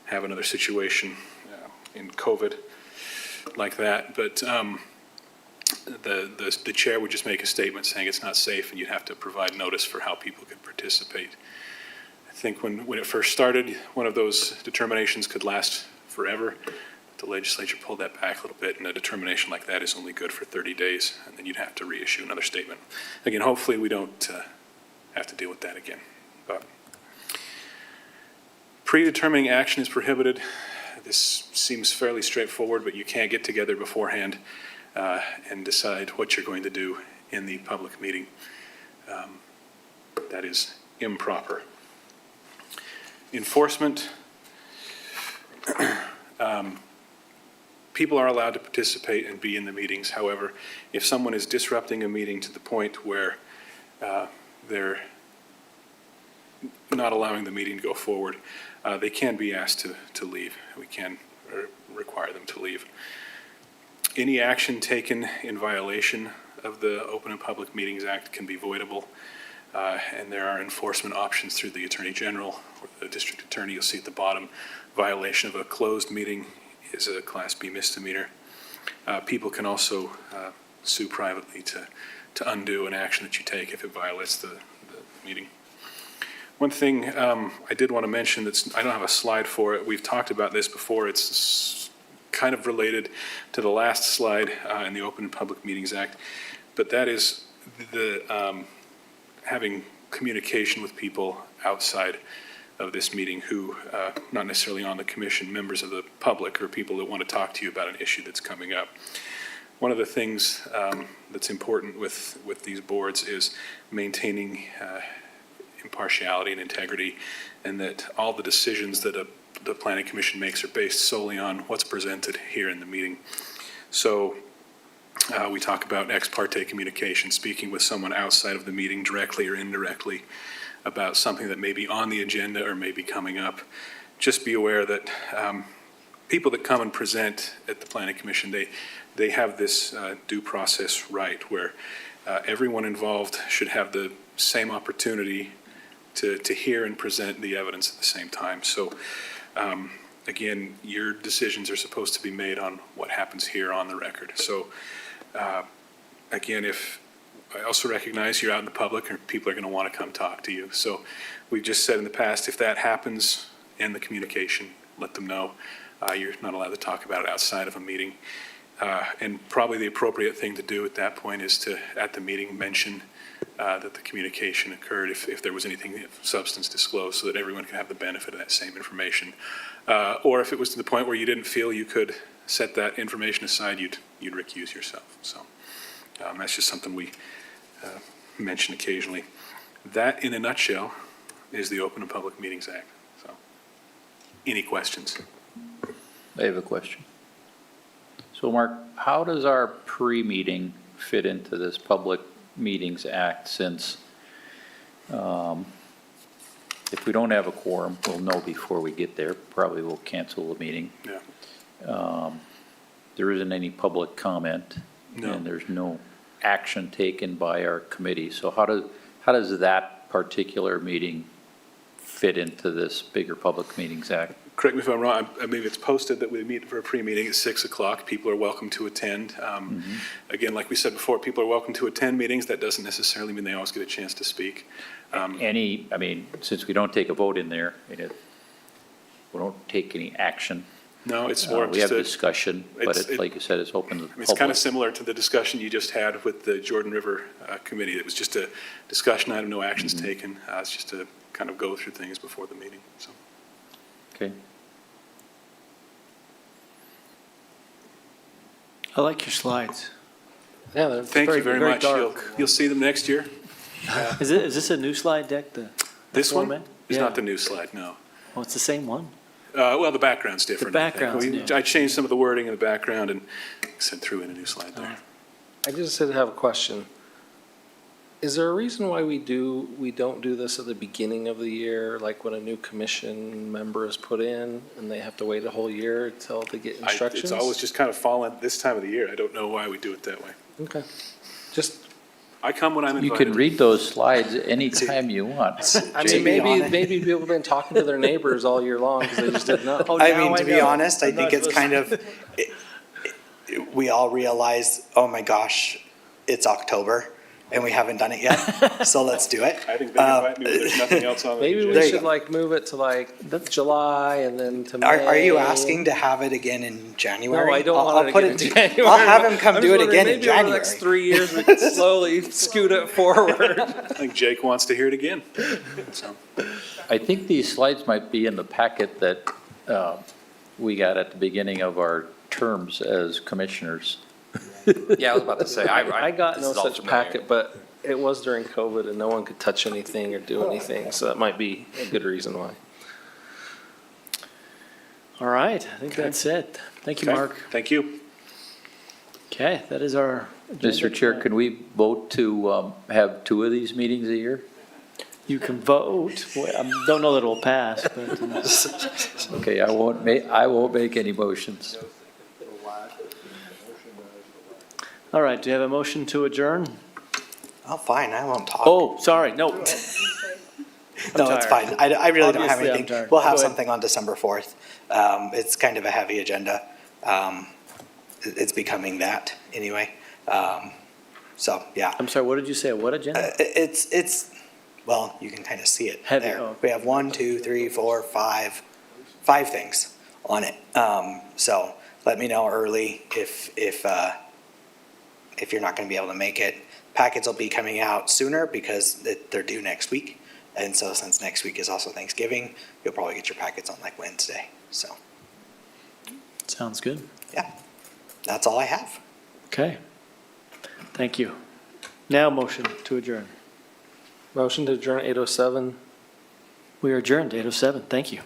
have another situation in COVID like that, but the chair would just make a statement saying it's not safe, and you'd have to provide notice for how people could participate. I think when it first started, one of those determinations could last forever. The legislature pulled that back a little bit, and a determination like that is only good for 30 days, and then you'd have to reissue another statement. Again, hopefully we don't have to deal with that again. But predetermining action is prohibited. This seems fairly straightforward, but you can't get together beforehand and decide what you're going to do in the public meeting. That is improper. Enforcement. People are allowed to participate and be in the meetings. However, if someone is disrupting a meeting to the point where they're not allowing the meeting to go forward, they can be asked to leave. We can require them to leave. Any action taken in violation of the Open and Public Meetings Act can be voidable, and there are enforcement options through the Attorney General or the District Attorney. You'll see at the bottom, violation of a closed meeting is a Class B misdemeanor. People can also sue privately to undo an action that you take if it violates the meeting. One thing I did want to mention I don't have a slide for it. We've talked about this before. It's kind of related to the last slide in the Open and Public Meetings Act, but that is the having communication with people outside of this meeting who, not necessarily on the commission, members of the public or people that want to talk to you about an issue that's coming up. One of the things that's important with these boards is maintaining impartiality and integrity, and that all the decisions that the Planning Commission makes are based solely on what's presented here in the meeting. So we talk about ex parte communication, speaking with someone outside of the meeting directly or indirectly about something that may be on the agenda or may be coming up. Just be aware that people that come and present at the Planning Commission, they have this due process right where everyone involved should have the same opportunity to hear and present the evidence at the same time. So again, your decisions are supposed to be made on what happens here on the record. So again, I also recognize you're out in the public and people are going to want to come talk to you. So we've just said in the past, if that happens, end the communication, let them know. You're not allowed to talk about it outside of a meeting. And probably the appropriate thing to do at that point is to, at the meeting, mention that the communication occurred if there was anything of substance disclosed, so that everyone can have the benefit of that same information. Or if it was to the point where you didn't feel you could set that information aside, you'd recuse yourself. So that's just something we mention occasionally. That, in a nutshell, is the Open and Public Meetings Act. So, any questions? I have a question. So, Mark, how does our pre-meeting fit into this Public Meetings Act, since if we don't have a quorum, we'll know before we get there, probably we'll cancel the meeting. Yeah. There isn't any public comment. No. And there's no action taken by our committee. So how does that particular meeting fit into this bigger Public Meetings Act? Correct me if I'm wrong, I believe it's posted that we meet for a pre-meeting at 6 o'clock. People are welcome to attend. Again, like we said before, people are welcome to attend meetings. That doesn't necessarily mean they always get a chance to speak. Since we don't take a vote in there, we don't take any action. No, it's more We have just a, discussion, but it's, like you said, it's open to the it's kind public. of similar to the discussion you just had with the Jordan River Committee. It was just a discussion item, no actions taken. It's just to kind of go through things before the meeting, so. Okay. I like your slides. Yeah, they're Thank you very much. dark. You'll see them next year. Is this a new slide deck, the This one format? is Yeah. not the new slide, no. Oh, it's the same one? Well, the background's different. I think. background's new. I changed some of the wording in the background and threw in a new slide there. I just did have a question. Is there a reason why we don't do this at the beginning of the year, like when a new commission member is put in and they have to wait a whole year until they get instructions? It's always just kind of fallen this time of the year. I don't know why we do it that way. Okay. Just, I come when I'm You invited. can read those slides anytime you want. I To mean, be maybe, honest- maybe people have been talking to their neighbors all year long because they just didn't know. I mean, to be honest, I think it's kind of, we all realize, oh my gosh, it's October and we haven't done it yet, so let's do it. I think they invite me when there's nothing else on the Maybe agenda. we should like move it to like July and then to May. Are you asking to have it again in January? No, I don't I'll want it put again in to- January. I'll have him come I'm do just it again wondering, in maybe over the January. next 3 years, we could slowly scoot it forward. I think Jake wants to hear it again. So, I think these slides might be in the packet that we got at the beginning of our terms as commissioners. Yeah, I was about to say, I got this no is all such familiar. packet, but it was during COVID and no one could touch anything or do anything, so that might be a good reason why. All right, I think that's it. Thank you, okay. Mark. Thank you. Okay, that is our agenda. Mr. Chair, can we vote to have 2 of these meetings a year? You can vote. Well, I don't know that it'll pass, but Okay, I won't make any motions. all right, do you have a motion to adjourn? Oh, fine, I won't talk. Oh, sorry, no. No, it's tired. fine. I really don't have Obviously, I'm anything. tired. We'll have Go ahead. something on December 4th. It's kind of a heavy agenda. It's becoming that anyway. So, yeah. I'm sorry, what did you say? What agenda? It's, well, you can kind of see it Heavy, there. oh. We have 1, 2, 3, 4, 5 things on it. So let me know early if you're not going to be able to make it. Packets will be coming out sooner because they're due next week. And so since next week is also Thanksgiving, you'll probably get your packets on like Wednesday. So, Sounds good. yeah, that's all I have. Okay. Thank you. Now motion to adjourn. Motion to adjourn at 8:07. We are adjourned, 8:07. Thank you.